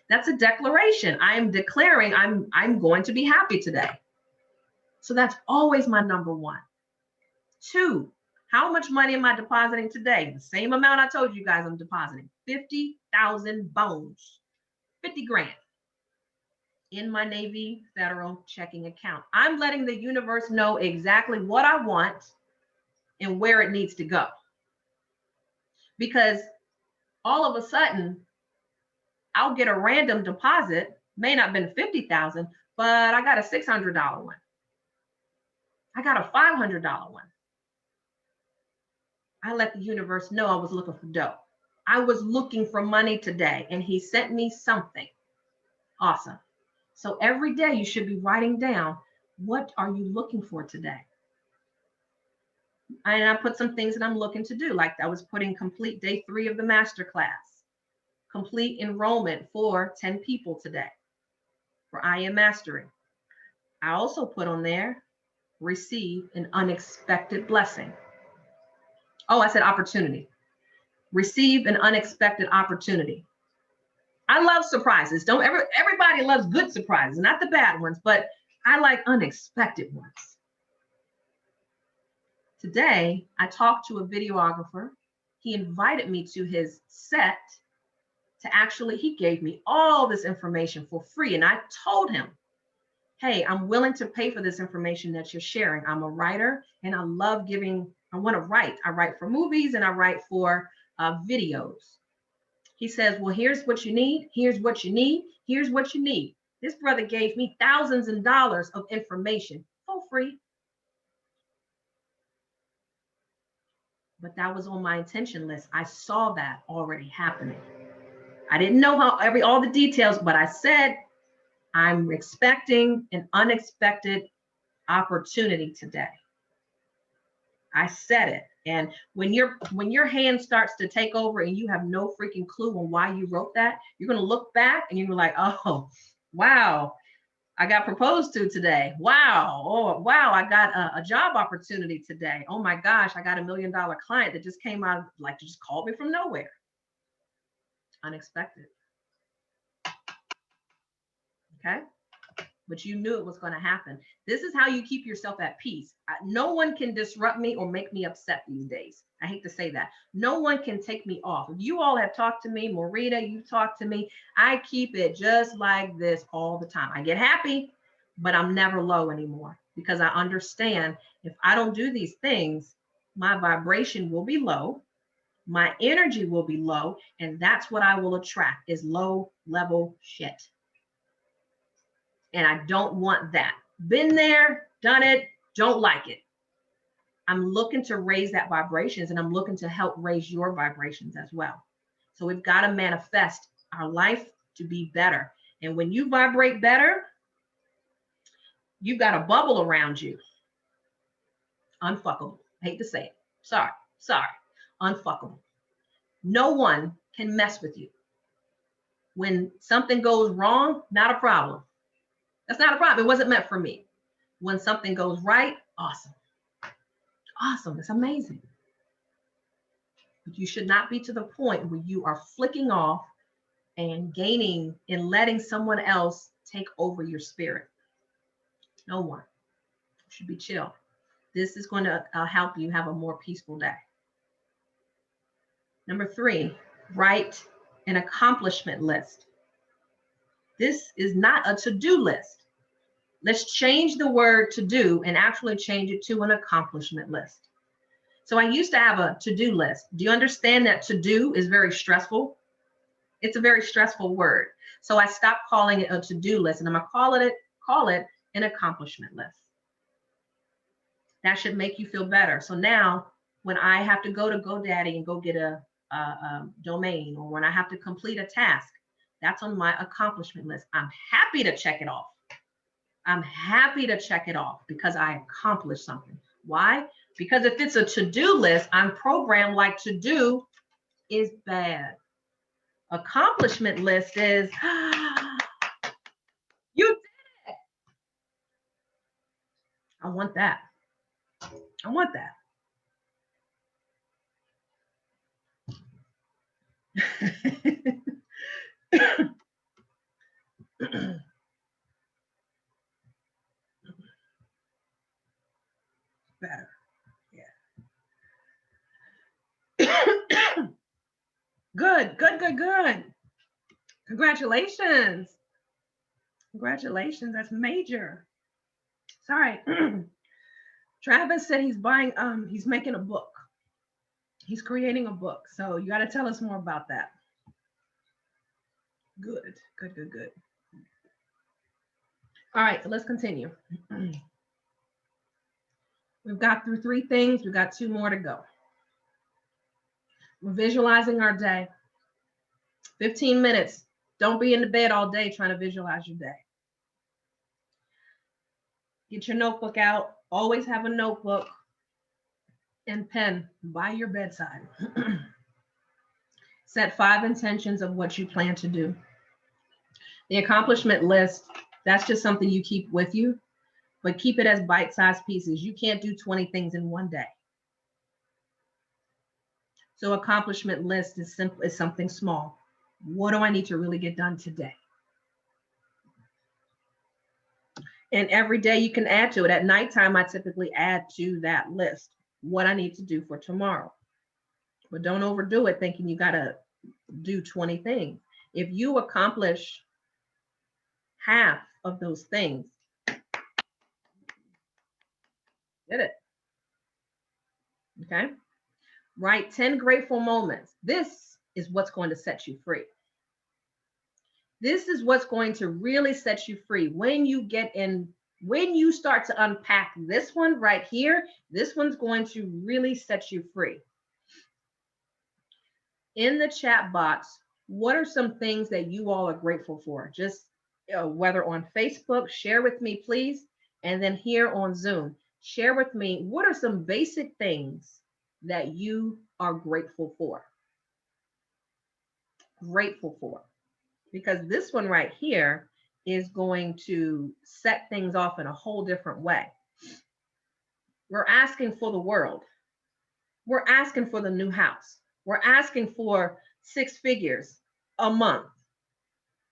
That's a declaration. I am declaring I'm going to be happy today. So that's always my number 1. 2, how much money am I depositing today? The same amount I told you guys I'm depositing. 50,000 bones. 50 grand in my Navy Federal checking account. I'm letting the universe know exactly what I want and where it needs to go. Because all of a sudden, I'll get a random deposit, may not have been 50,000, but I got a $600 one. I got a $500 one. I let the universe know I was looking for dough. I was looking for money today, and he sent me something. Awesome. So every day you should be writing down, what are you looking for today? And I put some things that I'm looking to do, like I was putting complete day 3 of the masterclass, complete enrollment for 10 people today for I Am Mastering. I also put on there, receive an unexpected blessing. Oh, I said opportunity. Receive an unexpected opportunity. I love surprises. Everybody loves good surprises, not the bad ones, but I like unexpected ones. Today, I talked to a videographer. He invited me to his set to actually, he gave me all this information for free. And I told him, hey, I'm willing to pay for this information that you're sharing. I'm a writer and I love giving, I want to write. I write for movies and I write for videos. He says, well, here's what you need. Here's what you need. Here's what you need. This brother gave me thousands of dollars of information for free. But that was on my intention list. I saw that already happening. I didn't know all the details, but I said, I'm expecting an unexpected opportunity today. I said it. And when your hand starts to take over and you have no freaking clue on why you wrote that, you're going to look back and you're like, oh, wow, I got proposed to today. Wow. Oh, wow. I got a job opportunity today. Oh my gosh. I got $1 million client that just came out, like, just called me from nowhere. Unexpected. Okay. But you knew it was going to happen. This is how you keep yourself at peace. No one can disrupt me or make me upset these days. I hate to say that. No one can take me off. If you all have talked to me, Morita, you've talked to me, I keep it just like this all the time. I get happy, but I'm never low anymore because I understand if I don't do these things, my vibration will be low, my energy will be low, and that's what I will attract is low level shit. And I don't want that. Been there, done it, don't like it. I'm looking to raise that vibrations and I'm looking to help raise your vibrations as well. So we've got to manifest our life to be better. And when you vibrate better, you've got a bubble around you. Unfuckable. I hate to say it. Sorry. Unfuckable. No one can mess with you. When something goes wrong, not a problem. That's not a problem. It wasn't meant for me. When something goes right, awesome. Awesome. It's amazing. But you should not be to the point where you are flicking off and gaining and letting someone else take over your spirit. No one. You should be chill. This is going to help you have a more peaceful day. Number 3, write an accomplishment list. This is not a to-do list. Let's change the word to do and actually change it to an accomplishment list. So I used to have a to-do list. Do you understand that to-do is very stressful? It's a very stressful word. So I stopped calling it a to-do list and I'm gonna call it an accomplishment list. That should make you feel better. So now when I have to go to GoDaddy and go get a domain, or when I have to complete a task, that's on my accomplishment list. I'm happy to check it off. I'm happy to check it off because I accomplished something. Why? Because if it's a to-do list, I'm programmed like to-do is bad. Accomplishment list is, you did it. I want that. I want that. Better. Yeah. Good. Congratulations. That's major. Sorry. Travis said he's making a book. He's creating a book. So you got to tell us more about that. Good. All right, so let's continue. We've got through 3 things. We've got 2 more to go. We're visualizing our day. 15 minutes. Don't be in the bed all day trying to visualize your day. Get your notebook out. Always have a notebook and pen by your bedside. Set 5 intentions of what you plan to do. The accomplishment list, that's just something you keep with you, but keep it as bite-sized pieces. You can't do 20 things in one day. So accomplishment list is something small. What do I need to really get done today? And every day you can add to it. At nighttime, I typically add to that list what I need to do for tomorrow. But don't overdo it thinking you got to do 20 things. If you accomplish half of those things, did it. Okay. Write 10 grateful moments. This is what's going to set you free. This is what's going to really set you free. When you start to unpack this one right here, this one's going to really set you free. In the chat box, what are some things that you all are grateful for? Just whether on Facebook, share with me, please. And then here on Zoom, share with me, what are some basic things that you are grateful for? Grateful for. Because this one right here is going to set things off in a whole different way. We're asking for the world. We're asking for the new house. We're asking for 6 figures a month.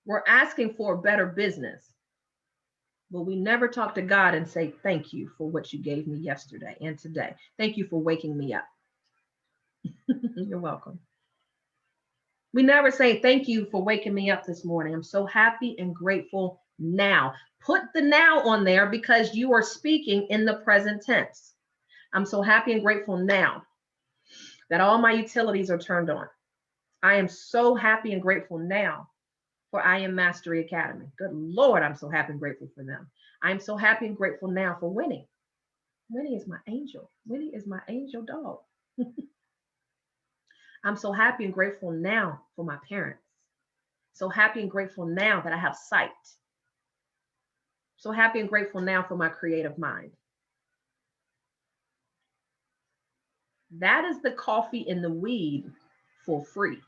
We're asking for a better business. But we never talk to God and say, thank you for what you gave me yesterday and today. Thank you for waking me up. You're welcome. We never say, thank you for waking me up this morning. I'm so happy and grateful now. Put the now on there because you are speaking in the present tense. I'm so happy and grateful now that all my utilities are turned on. I am so happy and grateful now for I Am Mastery Academy. Good Lord, I'm so happy and grateful for them. I'm so happy and grateful now for Winnie. Winnie is my angel. Winnie is my angel dog. I'm so happy and grateful now for my parents. So happy and grateful now that I have sight. So happy and grateful now for my creative mind. That is the coffee and the weed for free.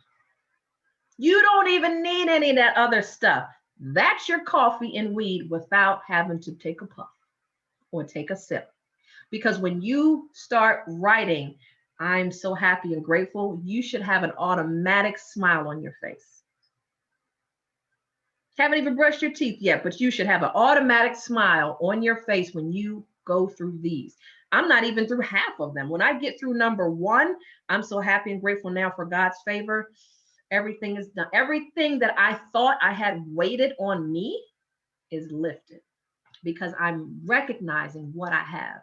You don't even need any of that other stuff. That's your coffee and weed without having to take a puff or take a sip. Because when you start writing, I'm so happy and grateful, you should have an automatic smile on your face. Haven't even brushed your teeth yet, but you should have an automatic smile on your face when you go through these. I'm not even through half of them. When I get through number 1, I'm so happy and grateful now for God's favor. Everything is done. Everything that I thought I had weighted on me is lifted because I'm recognizing what I have,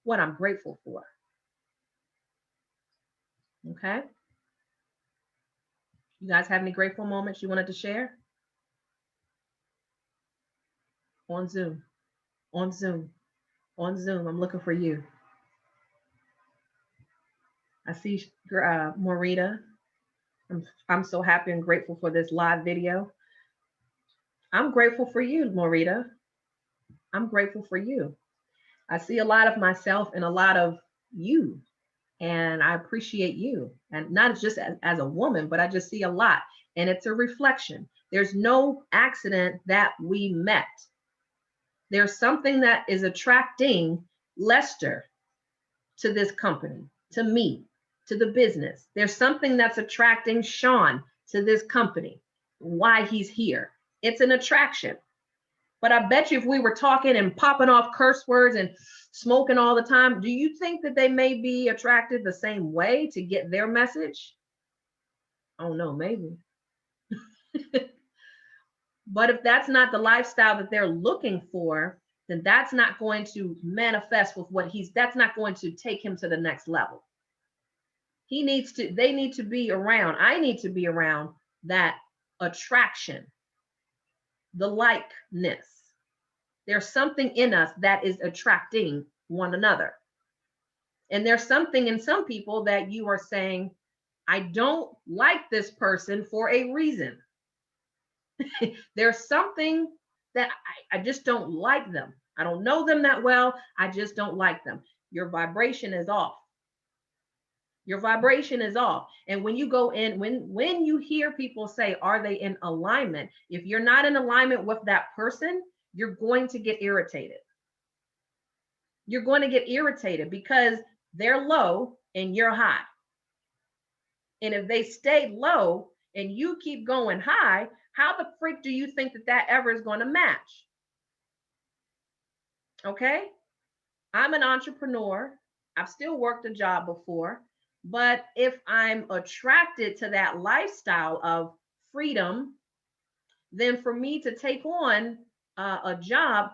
what I'm grateful for. Okay. You guys have any grateful moments you wanted to share? On Zoom, on Zoom, on Zoom. I'm looking for you. I see Morita. I'm so happy and grateful for this live video. I'm grateful for you, Morita. I'm grateful for you. I see a lot of myself and a lot of you, and I appreciate you. And not just as a woman, but I just see a lot, and it's a reflection. There's no accident that we met. There's something that is attracting Lester to this company, to me, to the business. There's something that's attracting Sean to this company, why he's here. It's an attraction. But I bet you if we were talking and popping off curse words and smoking all the time, do you think that they may be attracted the same way to get their message? Oh no, maybe. But if that's not the lifestyle that they're looking for, then that's not going to manifest with that's not going to take him to the next level. They need to be around, I need to be around that attraction, the likeness. There's something in us that is attracting one another. And there's something in some people that you are saying, I don't like this person for a reason. There's something that I just don't like them. I don't know them that well. I just don't like them. Your vibration is off. Your vibration is off. And when you go in, when you hear people say, are they in alignment? If you're not in alignment with that person, you're going to get irritated. You're going to get irritated because they're low and you're high. And if they stay low and you keep going high, how the freak do you think that ever is going to match? Okay. I'm an entrepreneur. I've still worked a job before. But if I'm attracted to that lifestyle of freedom than for me to take on a job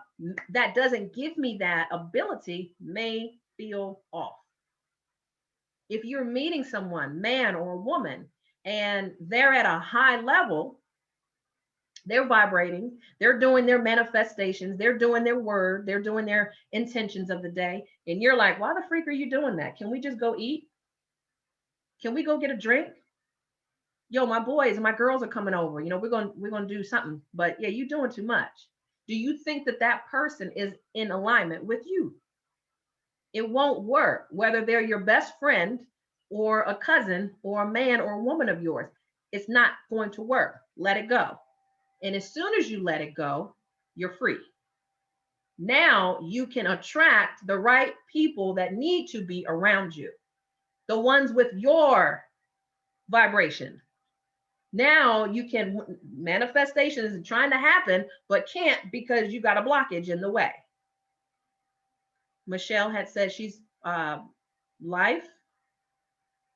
that doesn't give me that ability may feel off. If you're meeting someone, man or woman, and they're at a high level, they're vibrating, they're doing their manifestations, they're doing their word, they're doing their intentions of the day, and you're like, why the freak are you doing that? Can we just go eat? Can we go get a drink? Yo, my boys and my girls are coming over. You know, we're gonna do something. But yeah, you're doing too much. Do you think that that person is in alignment with you? It won't work, whether they're your best friend or a cousin or a man or a woman of yours. It's not going to work. Let it go. And as soon as you let it go, you're free. Now you can attract the right people that need to be around you, the ones with your vibration. Now you can, manifestations is trying to happen, but can't because you got a blockage in the way. Michelle had said she's life,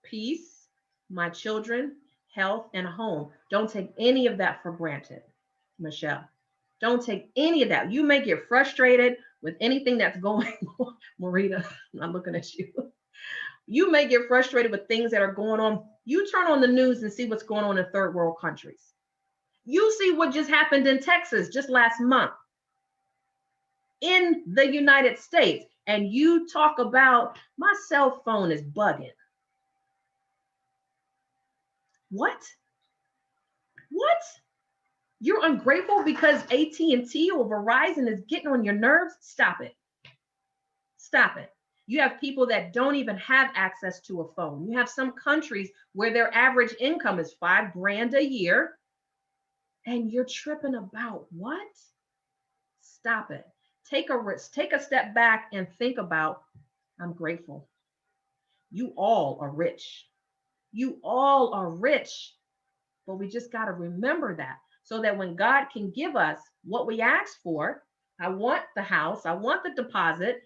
peace, my children, health, and home. Don't take any of that for granted, Michelle. Don't take any of that. You may get frustrated with anything that's going on. Marita, I'm looking at you. You may get frustrated with things that are going on. You turn on the news and see what's going on in third world countries. You see what just happened in Texas just last month, in the United States, and you talk about my cell phone is bugging. What? What? You're ungrateful because AT&T or Verizon is getting on your nerves? Stop it. Stop it. You have people that don't even have access to a phone. You have some countries where their average income is $5,000 a year, and you're tripping about what? Stop it. Take a step back and think about, I'm grateful. You all are rich. You all are rich, but we just got to remember that, so that when God can give us what we ask for, I want the house, I want the deposit,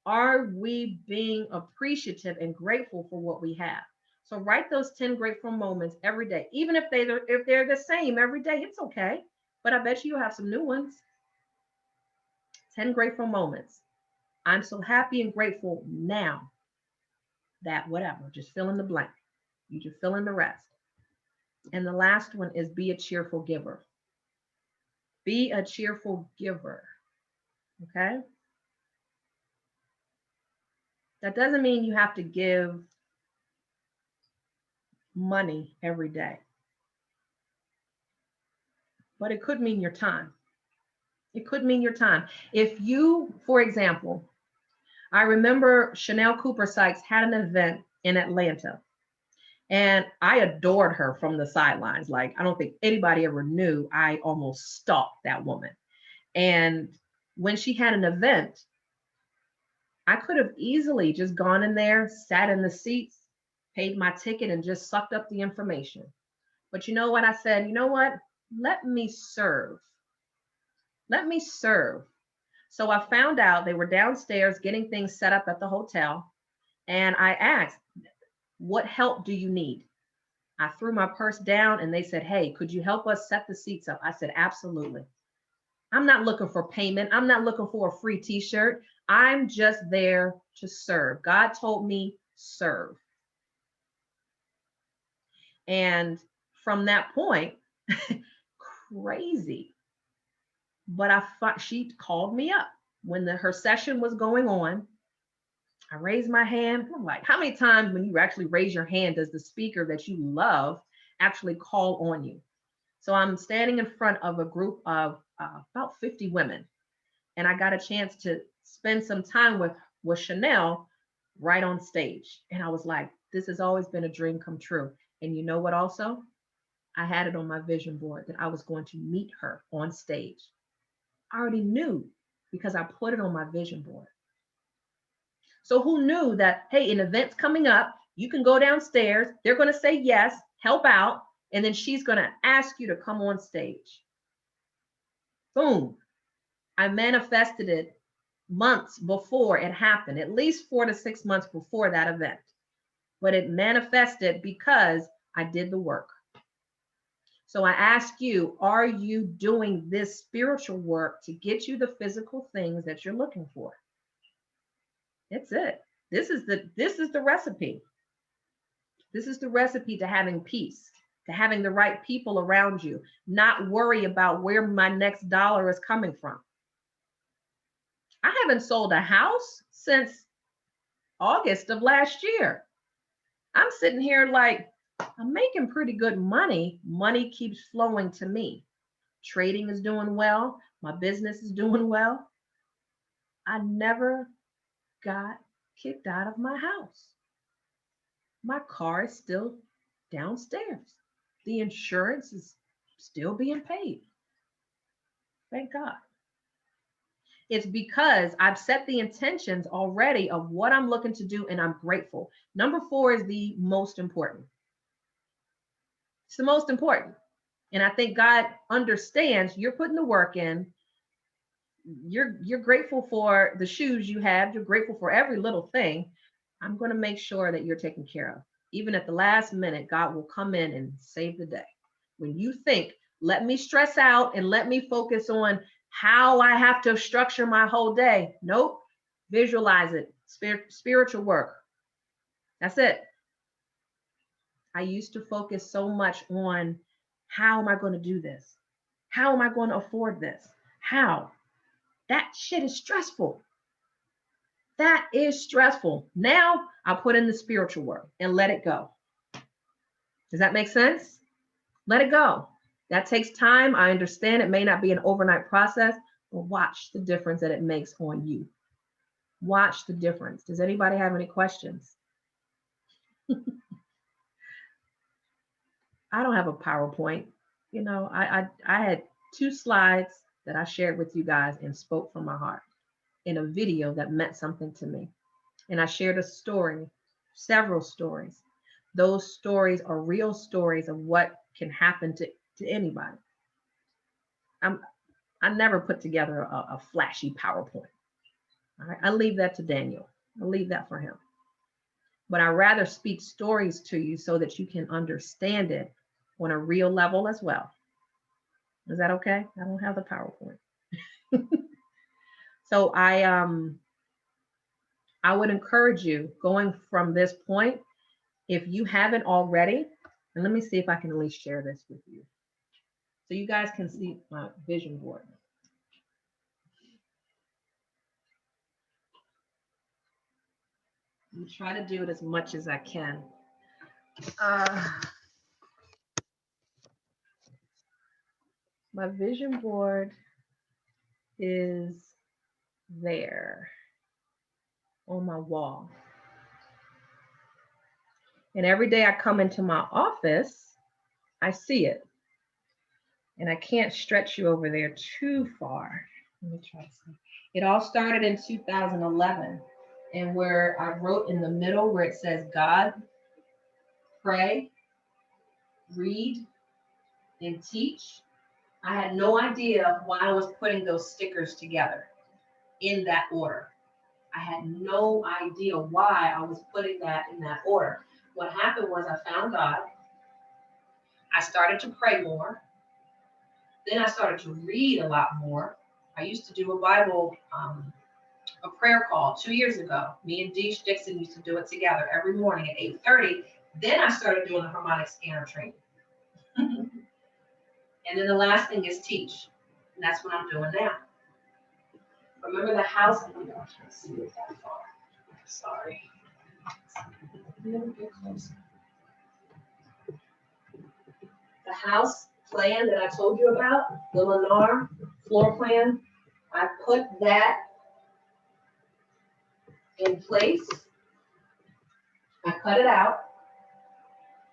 are we being appreciative and grateful for what we have? So write those 10 grateful moments every day. Even if they're the same every day, it's okay. But I bet you'll have some new ones. 10 grateful moments. I'm so happy and grateful now that whatever, just fill in the blank. You just fill in the rest. And the last one is be a cheerful giver. Be a cheerful giver. Okay? That doesn't mean you have to give money every day, but it could mean your time. It could mean your time. If you, for example, I remember Chanel Cooper Sykes had an event in Atlanta, and I adored her from the sidelines. Like, I don't think anybody ever knew I almost stalked that woman. And when she had an event, I could have easily just gone in there, sat in the seats, paid my ticket, and just sucked up the information. But you know what? I said, you know what? Let me serve. Let me serve. So I found out they were downstairs getting things set up at the hotel. And I asked, what help do you need? I threw my purse down and they said, hey, could you help us set the seats up? I said, absolutely. I'm not looking for payment. I'm not looking for a free t-shirt. I'm just there to serve. God told me serve. And from that point, crazy. But I thought she called me up when her session was going on. I raised my hand. I'm like, how many times when you actually raise your hand does the speaker that you love actually call on you? So I'm standing in front of a group of about 50 women. And I got a chance to spend some time with Chanel right on stage. And I was like, this has always been a dream come true. And you know what also? I had it on my vision board that I was going to meet her on stage. I already knew because I put it on my vision board. So who knew that, hey, an event's coming up, you can go downstairs, they're going to say yes, help out, and then she's going to ask you to come on stage. Boom. I manifested it months before it happened, at least 4 to 6 months before that event. But it manifested because I did the work. So I ask you, are you doing this spiritual work to get you the physical things that you're looking for? That's it. This is the recipe. This is the recipe to having peace, to having the right people around you, not worry about where my next dollar is coming from. I haven't sold a house since August of last year. I'm sitting here like, I'm making pretty good money. Money keeps flowing to me. Trading is doing well. My business is doing well. I never got kicked out of my house. My car is still downstairs. The insurance is still being paid. Thank God. It's because I've set the intentions already of what I'm looking to do, and I'm grateful. Number 4 is the most important. It's the most important. And I think God understands you're putting the work in. You're grateful for the shoes you have. You're grateful for every little thing. I'm going to make sure that you're taken care of. Even at the last minute, God will come in and save the day. When you think, let me stress out and let me focus on how I have to structure my whole day. Nope. Visualize it. Spiritual work. That's it. I used to focus so much on how am I going to do this? How am I going to afford this? How? That shit is stressful. That is stressful. Now I put in the spiritual work and let it go. Does that make sense? Let it go. That takes time. I understand it may not be an overnight process, but watch the difference that it makes on you. Watch the difference. Does anybody have any questions? I don't have a PowerPoint. You know, I had 2 slides that I shared with you guys and spoke from my heart in a video that meant something to me. And I shared a story, several stories. Those stories are real stories of what can happen to anybody. I never put together a flashy PowerPoint. All right? I leave that to Daniel. I leave that for him. But I rather speak stories to you so that you can understand it on a real level as well. Is that okay? I don't have the PowerPoint. So I would encourage you going from this point, if you haven't already, and let me see if I can at least share this with you. So you guys can see my vision board. I'm try to do it as much as I can. My vision board is there on my wall. And every day I come into my office, I see it. And I can't stretch you over there too far. Let me try some. It all started in 2011. And where I wrote in the middle where it says God, pray, read, and teach. I had no idea why I was putting those stickers together in that order. I had no idea why I was putting that in that order. What happened was I found God. I started to pray more. Then I started to read a lot more. I used to do a Bible, a prayer call 2 years ago. Me and Dee Dixon used to do it together every morning at 8:30. Then I started doing a harmonic scanner training. And then the last thing is teach. And that's what I'm doing now. Remember the house? Oh my gosh, I can't see it that far. Sorry. A little bit closer. The house plan that I told you about, the Lennar floor plan, I put that in place. I cut it out,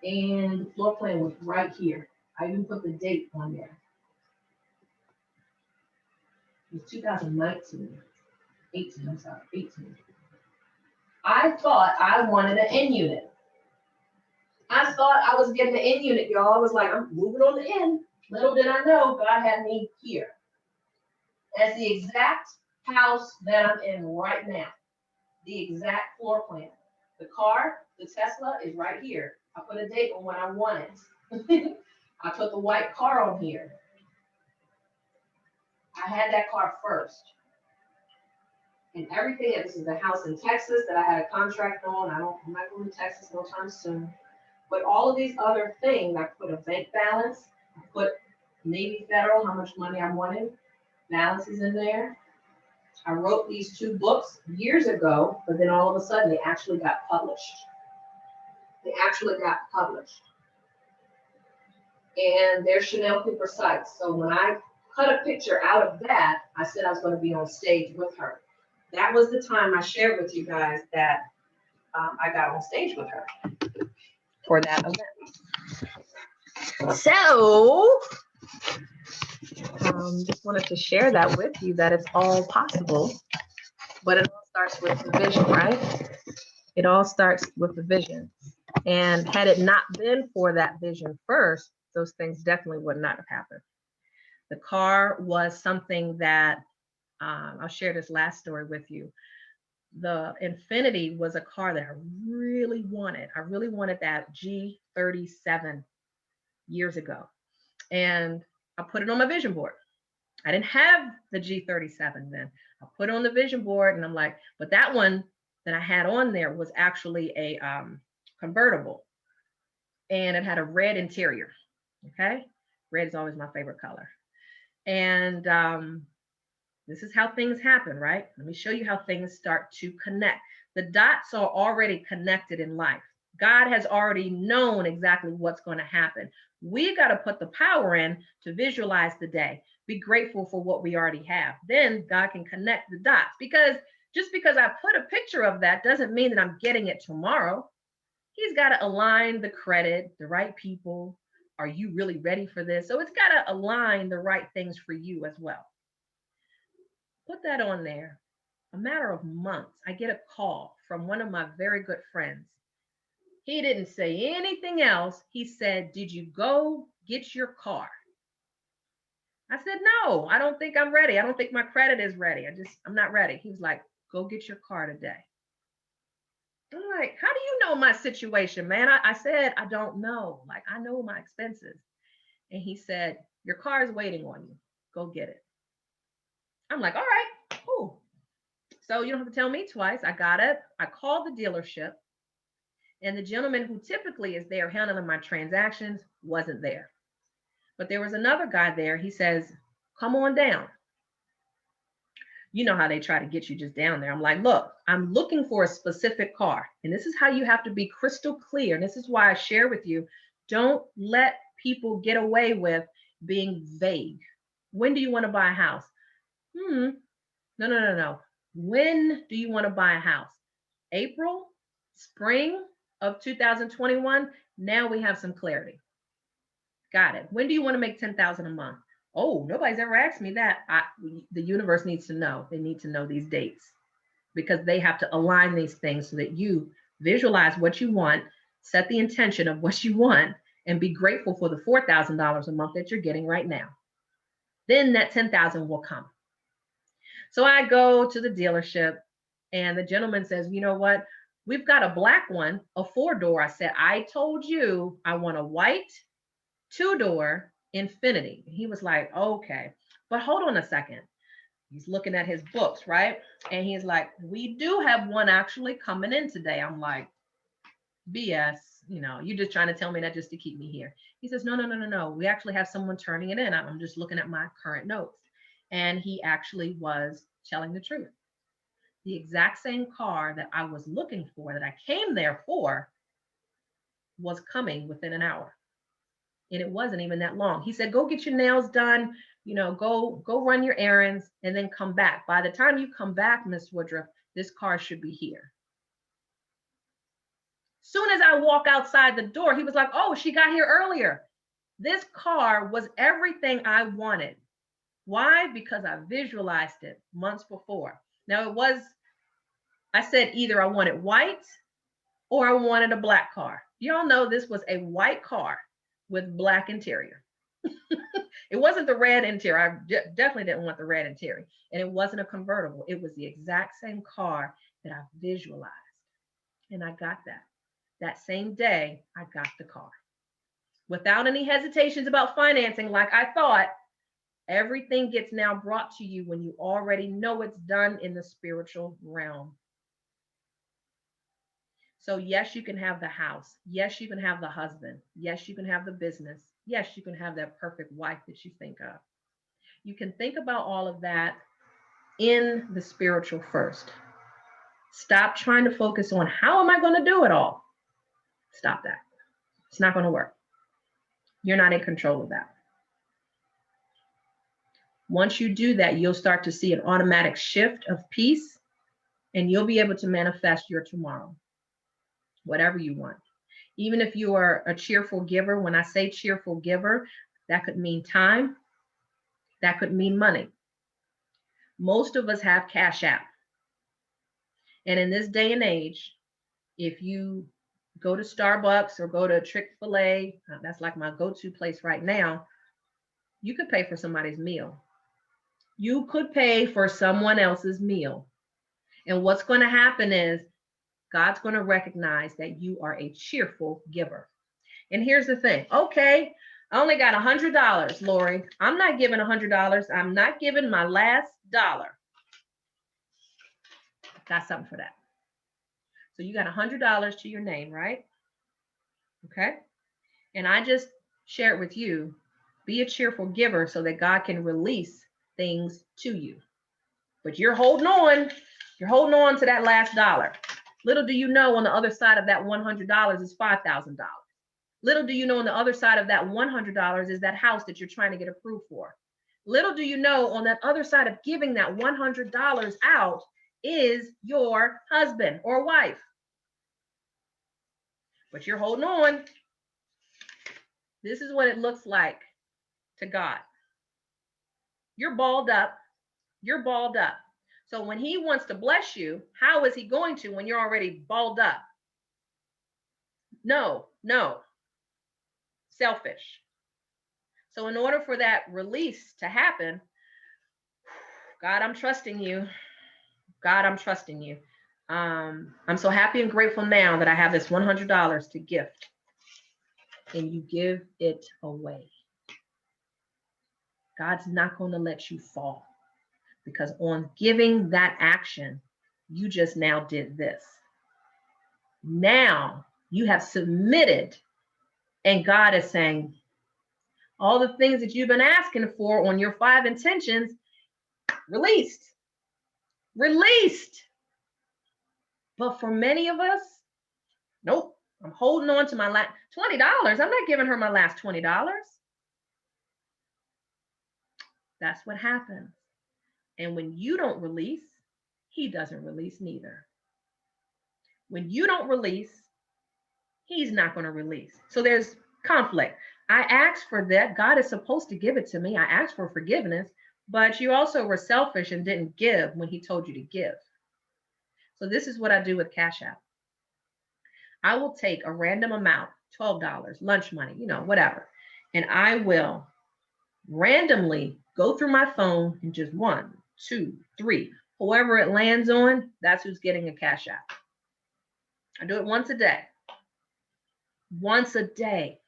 and the floor plan was right here. I even put the date on there. It was 2019, 18, I'm sorry, 18. I thought I wanted an N unit. I thought I was getting the N unit, y'all. I was like, I'm moving on the N. Little did I know, God had me here. That's the exact house that I'm in right now. The exact floor plan. The car, the Tesla, is right here. I put a date on when I want it. I put the white car on here. I had that car first. And everything, this is the house in Texas that I had a contract on. I'm not going to Texas no time soon. But all of these other things, I put a bank balance, I put Navy Federal, how much money I wanted, balances in there. I wrote these 2 books years ago, but then all of a sudden they actually got published. They actually got published. And there's Chanel Cooper Sykes. So when I cut a picture out of that, I said I was going to be on stage with her. That was the time I shared with you guys that I got on stage with her for that event. So, just wanted to share that with you, that it's all possible, but it all starts with the vision, right? It all starts with the vision. And had it not been for that vision first, those things definitely would not have happened. The car was something that, I'll share this last story with you. The Infiniti was a car that I really wanted. I really wanted that G37 years ago. And I put it on my vision board. I didn't have the G37 then. I put it on the vision board and I'm like, but that one that I had on there was actually a convertible. And it had a red interior, okay? Red is always my favorite color. And this is how things happen, right? Let me show you how things start to connect. The dots are already connected in life. God has already known exactly what's going to happen. We got to put the power in to visualize the day. Be grateful for what we already have. Then God can connect the dots. Because just because I put a picture of that doesn't mean that I'm getting it tomorrow. He's got to align the credit, the right people. Are you really ready for this? So it's got to align the right things for you as well. Put that on there. A matter of months, I get a call from one of my very good friends. He didn't say anything else. He said, did you go get your car? I said, no, I don't think I'm ready. I don't think my credit is ready. I'm not ready. He was like, go get your car today. I'm like, how do you know my situation, man? I said, I don't know. Like, I know my expenses. And he said, your car is waiting on you. Go get it. I'm like, all right, cool. So you don't have to tell me twice. I got it. I called the dealership. And the gentleman who typically is there handling my transactions wasn't there. But there was another guy there. He says, come on down. You know how they try to get you just down there. I'm like, look, I'm looking for a specific car. And this is how you have to be crystal clear. And this is why I share with you, don't let people get away with being vague. When do you want to buy a house? No. When do you want to buy a house? April, spring of 2021. Now we have some clarity. Got it. When do you want to make $10,000 a month? Oh, nobody's ever asked me that. The universe needs to know. They need to know these dates because they have to align these things so that you visualize what you want, set the intention of what you want, and be grateful for the $4,000 a month that you're getting right now. Then that $10,000 will come. So I go to the dealership and the gentleman says, you know what? We've got a black one, a 4-door. I said, I told you I want a white 2-door Infiniti. He was like, okay, but hold on a second. He's looking at his books, right? And he's like, we do have one actually coming in today. I'm like, BS, you're just trying to tell me that just to keep me here. He says, no. We actually have someone turning it in. I'm just looking at my current notes. And he actually was telling the truth. The exact same car that I was looking for, that I came there for, was coming within an hour. And it wasn't even that long. He said, go get your nails done, go run your errands and then come back. By the time you come back, Miss Woodruff, this car should be here. Soon as I walk outside the door, he was like, oh, she got here earlier. This car was everything I wanted. Why? Because I visualized it months before. Now I said either I wanted white or I wanted a black car. Y'all know this was a white car with black interior. It wasn't the red interior. I definitely didn't want the red interior. And it wasn't a convertible. It was the exact same car that I visualized. And I got that. That same day, I got the car. without any hesitations about financing, like I thought. Everything gets now brought to you when you already know it's done in the spiritual realm. So yes, you can have the house. Yes, you can have the husband. Yes, you can have the business. Yes, you can have that perfect wife that you think of. You can think about all of that in the spiritual first. Stop trying to focus on how am I going to do it all. Stop that. It's not going to work. You're not in control of that. Once you do that, you'll start to see an automatic shift of peace, and you'll be able to manifest your tomorrow, whatever you want. Even if you are a cheerful giver, when I say cheerful giver, that could mean time, that could mean money. Most of us have Cash App. And in this day and age, if you go to Starbucks or go to Chick-fil-A, that's like my go-to place right now, you could pay for somebody's meal. You could pay for someone else's meal. And what's going to happen is God's going to recognize that you are a cheerful giver. And here's the thing. Okay, I only got $100, Lorie. I'm not giving $100. I'm not giving my last dollar. Got something for that. So you got $100 to your name, right? Okay. And I just share it with you. Be a cheerful giver so that God can release things to you. But you're holding on. You're holding on to that last dollar. Little do you know, on the other side of that $100 is $5,000. Little do you know, on the other side of that $100 is that house that you're trying to get approved for. Little do you know, on that other side of giving that $100 out is your husband or wife. But you're holding on. This is what it looks like to God. You're balled up. You're balled up. So when he wants to bless you, how is he going to when you're already balled up? No. Selfish. So in order for that release to happen, God, I'm trusting you. God, I'm trusting you. I'm so happy and grateful now that I have this $100 to gift. And you give it away. God's not going to let you fall, because on giving that action, you just now did this. Now you have submitted, and God is saying, all the things that you've been asking for on your 5 intentions, released. But for many of us, nope, I'm holding on to my last $20. I'm not giving her my last $20. That's what happens. And when you don't release, he doesn't release neither. When you don't release, he's not going to release. So there's conflict. I asked for that. God is supposed to give it to me. I asked for forgiveness, but you also were selfish and didn't give when he told you to give. So this is what I do with Cash App. I will take a random amount, $12, lunch money, whatever. And I will randomly go through my phone and just 1, 2, 3, whoever it lands on, that's who's getting a Cash App. I do it once a day. Once a day.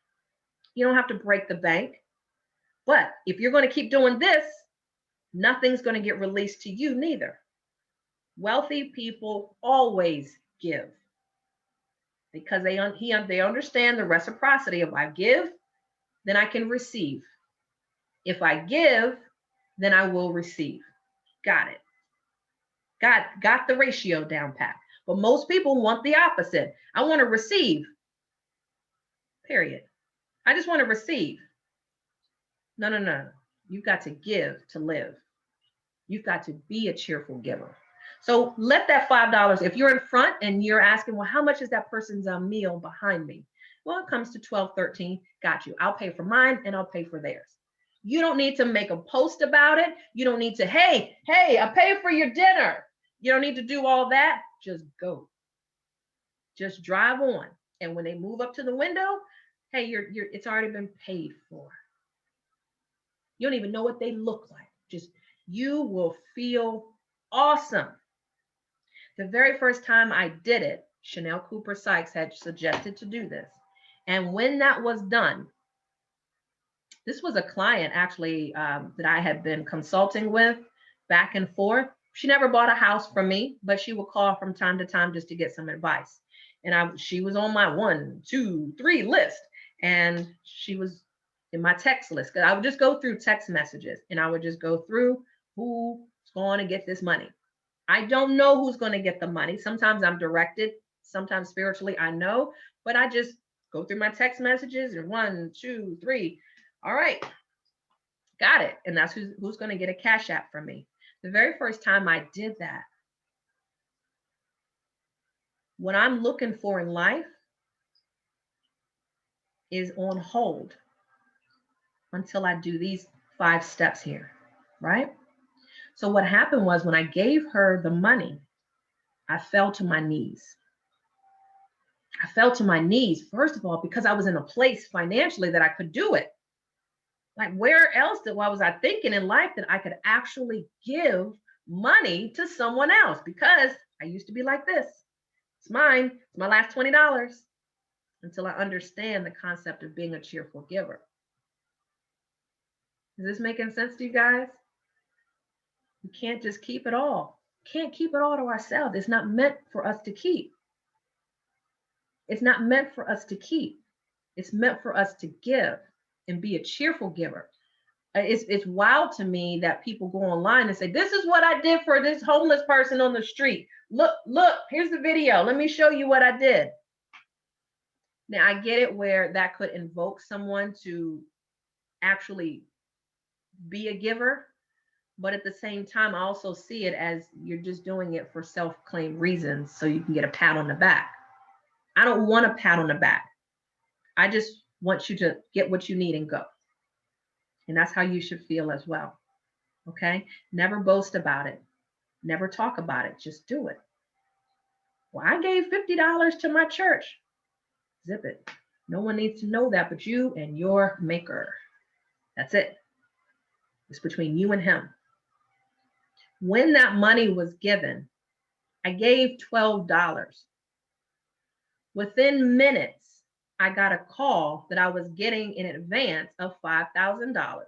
You don't have to break the bank. But if you're going to keep doing this, nothing's going to get released to you neither. Wealthy people always give, because they understand the reciprocity. If I give, then I can receive. If I give, then I will receive. Got it. Got the ratio down pat. But most people want the opposite. I want to receive. Period. I just want to receive. No. You've got to give to live. You've got to be a cheerful giver. So let that $5, if you're in front and you're asking, well, how much is that person's meal behind me? Well, it comes to $12, $13. Got you. I'll pay for mine and I'll pay for theirs. You don't need to make a post about it. You don't need to, hey, I pay for your dinner. You don't need to do all that. Just go. Just drive on. And when they move up to the window, hey, it's already been paid for. You don't even know what they look like. Just, you will feel awesome. The very first time I did it, Chanel Cooper Sykes had suggested to do this. And when that was done, This was a client actually that I had been consulting with back and forth. She never bought a house from me, but she would call from time to time just to get some advice. And she was on my 1, 2, 3 list. And she was in my text list, because I would just go through text messages and I would just go through who's going to get this money. I don't know who's going to get the money. Sometimes I'm directed, sometimes spiritually I know, but I just go through my text messages and 1, 2, 3. All right, got it. And that's who's going to get a cash app from me. The very first time I did that, what I'm looking for in life is on hold until I do these 5 steps here, right? So what happened was, when I gave her the money, I fell to my knees. I fell to my knees, first of all, because I was in a place financially that I could do it. Like, where else was I thinking in life that I could actually give money to someone else? Because I used to be like this. It's mine. It's my last $20, until I understand the concept of being a cheerful giver. Is this making sense to you guys? We can't just keep it all. Can't keep it all to ourselves. It's not meant for us to keep. It's not meant for us to keep. It's meant for us to give and be a cheerful giver. It's wild to me that people go online and say, this is what I did for this homeless person on the street. Look, here's the video. Let me show you what I did. Now, I get it where that could invoke someone to actually be a giver. But at the same time, I also see it as you're just doing it for self-claimed reasons so you can get a pat on the back. I don't want a pat on the back. I just want you to get what you need and go. And that's how you should feel as well. Okay? Never boast about it. Never talk about it. Just do it. Well, I gave $50 to my church. Zip it. No one needs to know that but you and your maker. That's it. It's between you and him. When that money was given, I gave $12. Within minutes, I got a call that I was getting in advance of $5,000.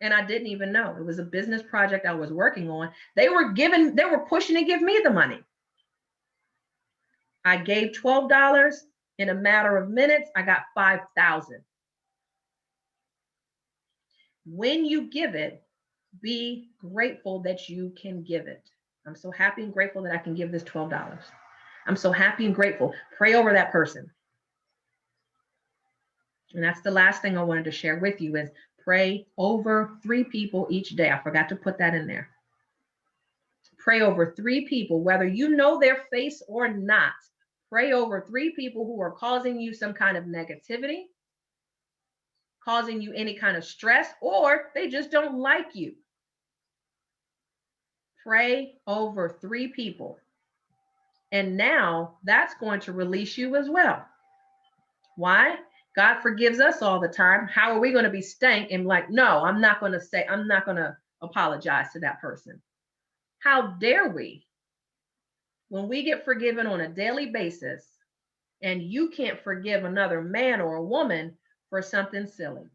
And I didn't even know. It was a business project I was working on. They were pushing to give me the money. I gave $12. In a matter of minutes, I got $5,000. When you give it, be grateful that you can give it. I'm so happy and grateful that I can give this $12. I'm so happy and grateful. Pray over that person. And that's the last thing I wanted to share with you, is pray over 3 people each day. I forgot to put that in there. Pray over 3 people, whether you know their face or not. Pray over 3 people who are causing you some kind of negativity, causing you any kind of stress, or they just don't like you. Pray over 3 people. And now that's going to release you as well. Why? God forgives us all the time. How are we going to be stank and like, no, I'm not going to apologize to that person? How dare we? When we get forgiven on a daily basis, and you can't forgive another man or a woman for something silly.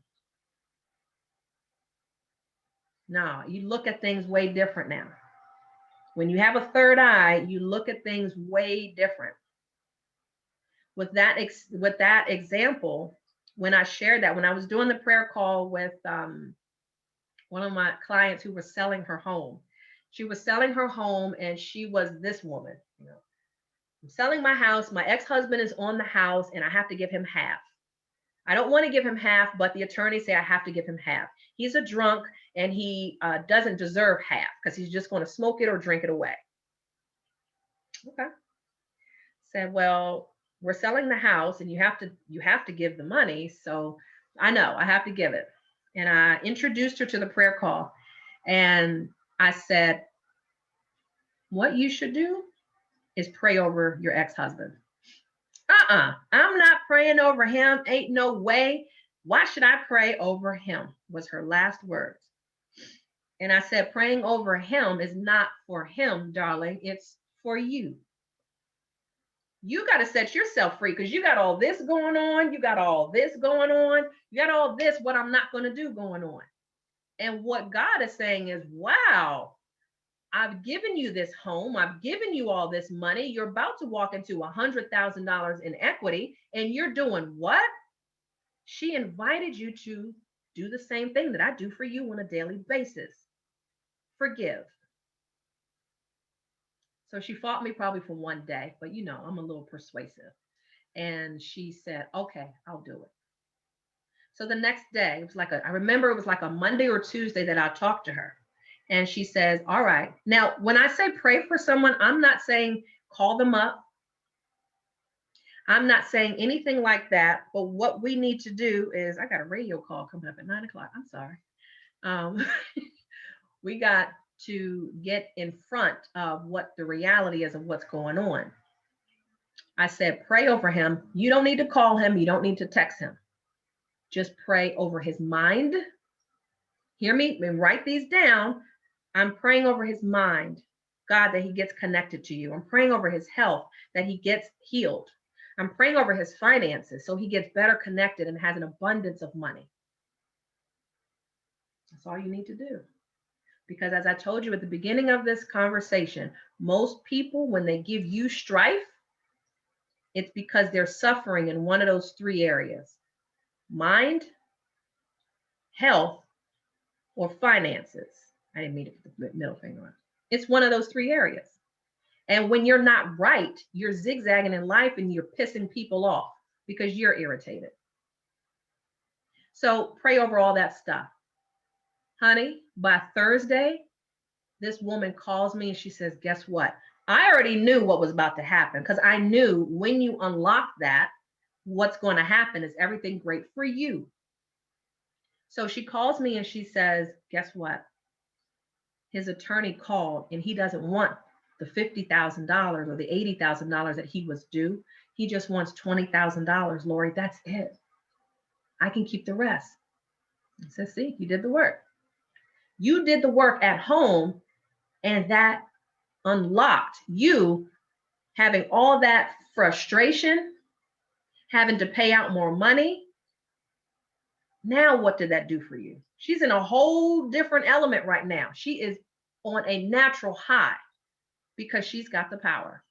No, you look at things way different now. When you have a third eye, you look at things way different. With that example, when I shared that, when I was doing the prayer call with one of my clients who was selling her home, she was selling her home, and she was this woman. You know, I'm selling my house. My ex-husband is on the house, and I have to give him half. I don't want to give him half, but the attorneys say I have to give him half. He's a drunk, and he doesn't deserve half because he's just going to smoke it or drink it away. Okay. Said, well, we're selling the house, and you have to give the money. So I know I have to give it. And I introduced her to the prayer call, and I said, what you should do is pray over your ex-husband. I'm not praying over him. Ain't no way. Why should I pray over him? Was her last words. And I said, praying over him is not for him, darling. It's for you. You got to set yourself free because you got all this going on. You got all this going on. You got all this, what I'm not going to do going on. And what God is saying is, wow, I've given you this home. I've given you all this money. You're about to walk into $100,000 in equity. And you're doing what? She invited you to do the same thing that I do for you on a daily basis. Forgive. So she fought me probably for one day, but you know, I'm a little persuasive. And she said, okay, I'll do it. So the next day, it was like I remember it was like a Monday or Tuesday that I talked to her. And she says, all right. Now, when I say pray for someone, I'm not saying call them up. I'm not saying anything like that. But what we need to do is, I got a radio call coming up at 9 o'clock. I'm sorry. We got to get in front of what the reality is of what's going on. I said, pray over him. You don't need to call him. You don't need to text him. Just pray over his mind. Hear me and write these down. I'm praying over his mind, God, that he gets connected to you. I'm praying over his health, that he gets healed. I'm praying over his finances so he gets better connected and has an abundance of money. That's all you need to do. Because as I told you at the beginning of this conversation, most people, when they give you strife, it's because they're suffering in one of those three areas: mind, health, or finances. I didn't mean to put the middle finger on. It's one of those three areas. And when you're not right, you're zigzagging in life and you're pissing people off because you're irritated. So pray over all that stuff. Honey, by Thursday, this woman calls me and she says, guess what? I already knew what was about to happen because I knew when you unlock that, what's going to happen is everything great for you. So she calls me and she says, guess what? His attorney called and he doesn't want the $50,000 or the $80,000 that he was due. He just wants $20,000, Lorie. That's it. I can keep the rest. I said, see, you did the work. You did the work at home, and that unlocked you having all that frustration, having to pay out more money. Now, what did that do for you? She's in a whole different element right now. She is on a natural high because she's got the power.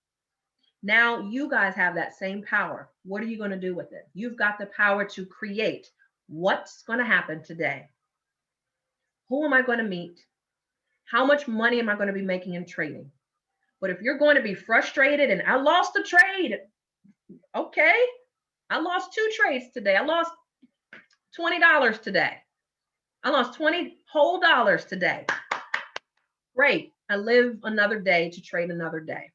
Now you guys have that same power. What are you going to do with it? You've got the power to create what's going to happen today. Who am I going to meet? How much money am I going to be making in trading? But if you're going to be frustrated and I lost a trade, okay, I lost 2 trades today. I lost $20 today. I lost 20 whole dollars today. Great. I live another day to trade another day.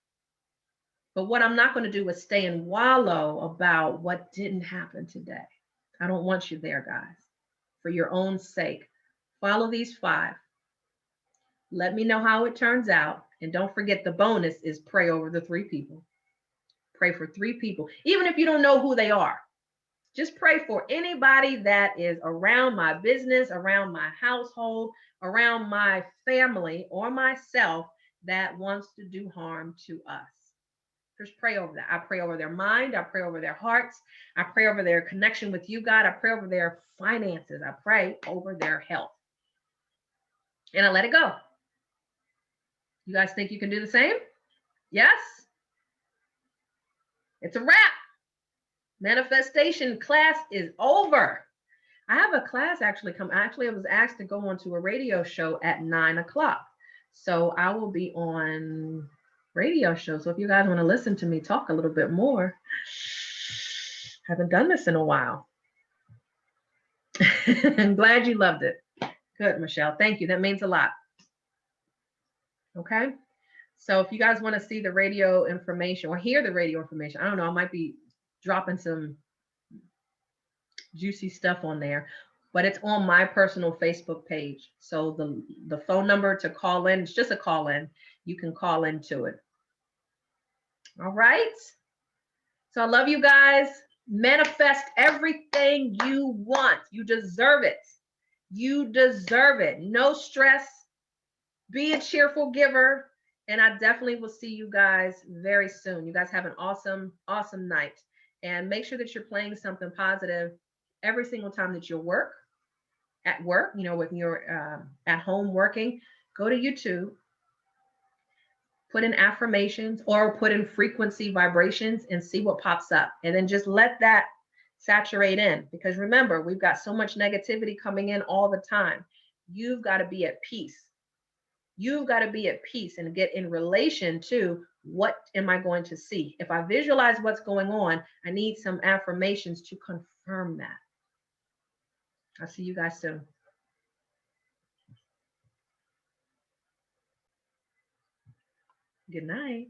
But what I'm not going to do is stay and wallow about what didn't happen today. I don't want you there, guys. For your own sake, follow these 5. Let me know how it turns out. And don't forget, the bonus is pray over the 3 people. Pray for 3 people. Even if you don't know who they are, just pray for anybody that is around my business, around my household, around my family or myself that wants to do harm to us. Just pray over that. I pray over their mind. I pray over their hearts. I pray over their connection with you, God. I pray over their finances. I pray over their health. And I let it go. You guys think you can do the same? Yes? It's a wrap. Manifestation class is over. I have a class actually come. Actually, I was asked to go on to a radio show at 9 o'clock. So I will be on radio show. So if you guys want to listen to me talk a little bit more, haven't done this in a while. I'm glad you loved it. Good, Michelle. Thank you. That means a lot. Okay. So if you guys want to see the radio information or hear the radio information, I don't know, I might be dropping some juicy stuff on there, but it's on my personal Facebook page. So the phone number to call in, it's just a call in. You can call into it. All right. So I love you guys. Manifest everything you want. You deserve it. You deserve it. No stress. Be a cheerful giver And I definitely will see you guys very soon. You guys have an awesome, awesome night. And make sure that you're playing something positive every single time that you at work, when you're at home working. Go to YouTube, put in affirmations or put in frequency vibrations and see what pops up. And then just let that saturate in. Because remember, we've got so much negativity coming in all the time. You've got to be at peace. You've got to be at peace and get in relation to what am I going to see? If I visualize what's going on, I need some affirmations to confirm that. I'll see you guys soon. Good night.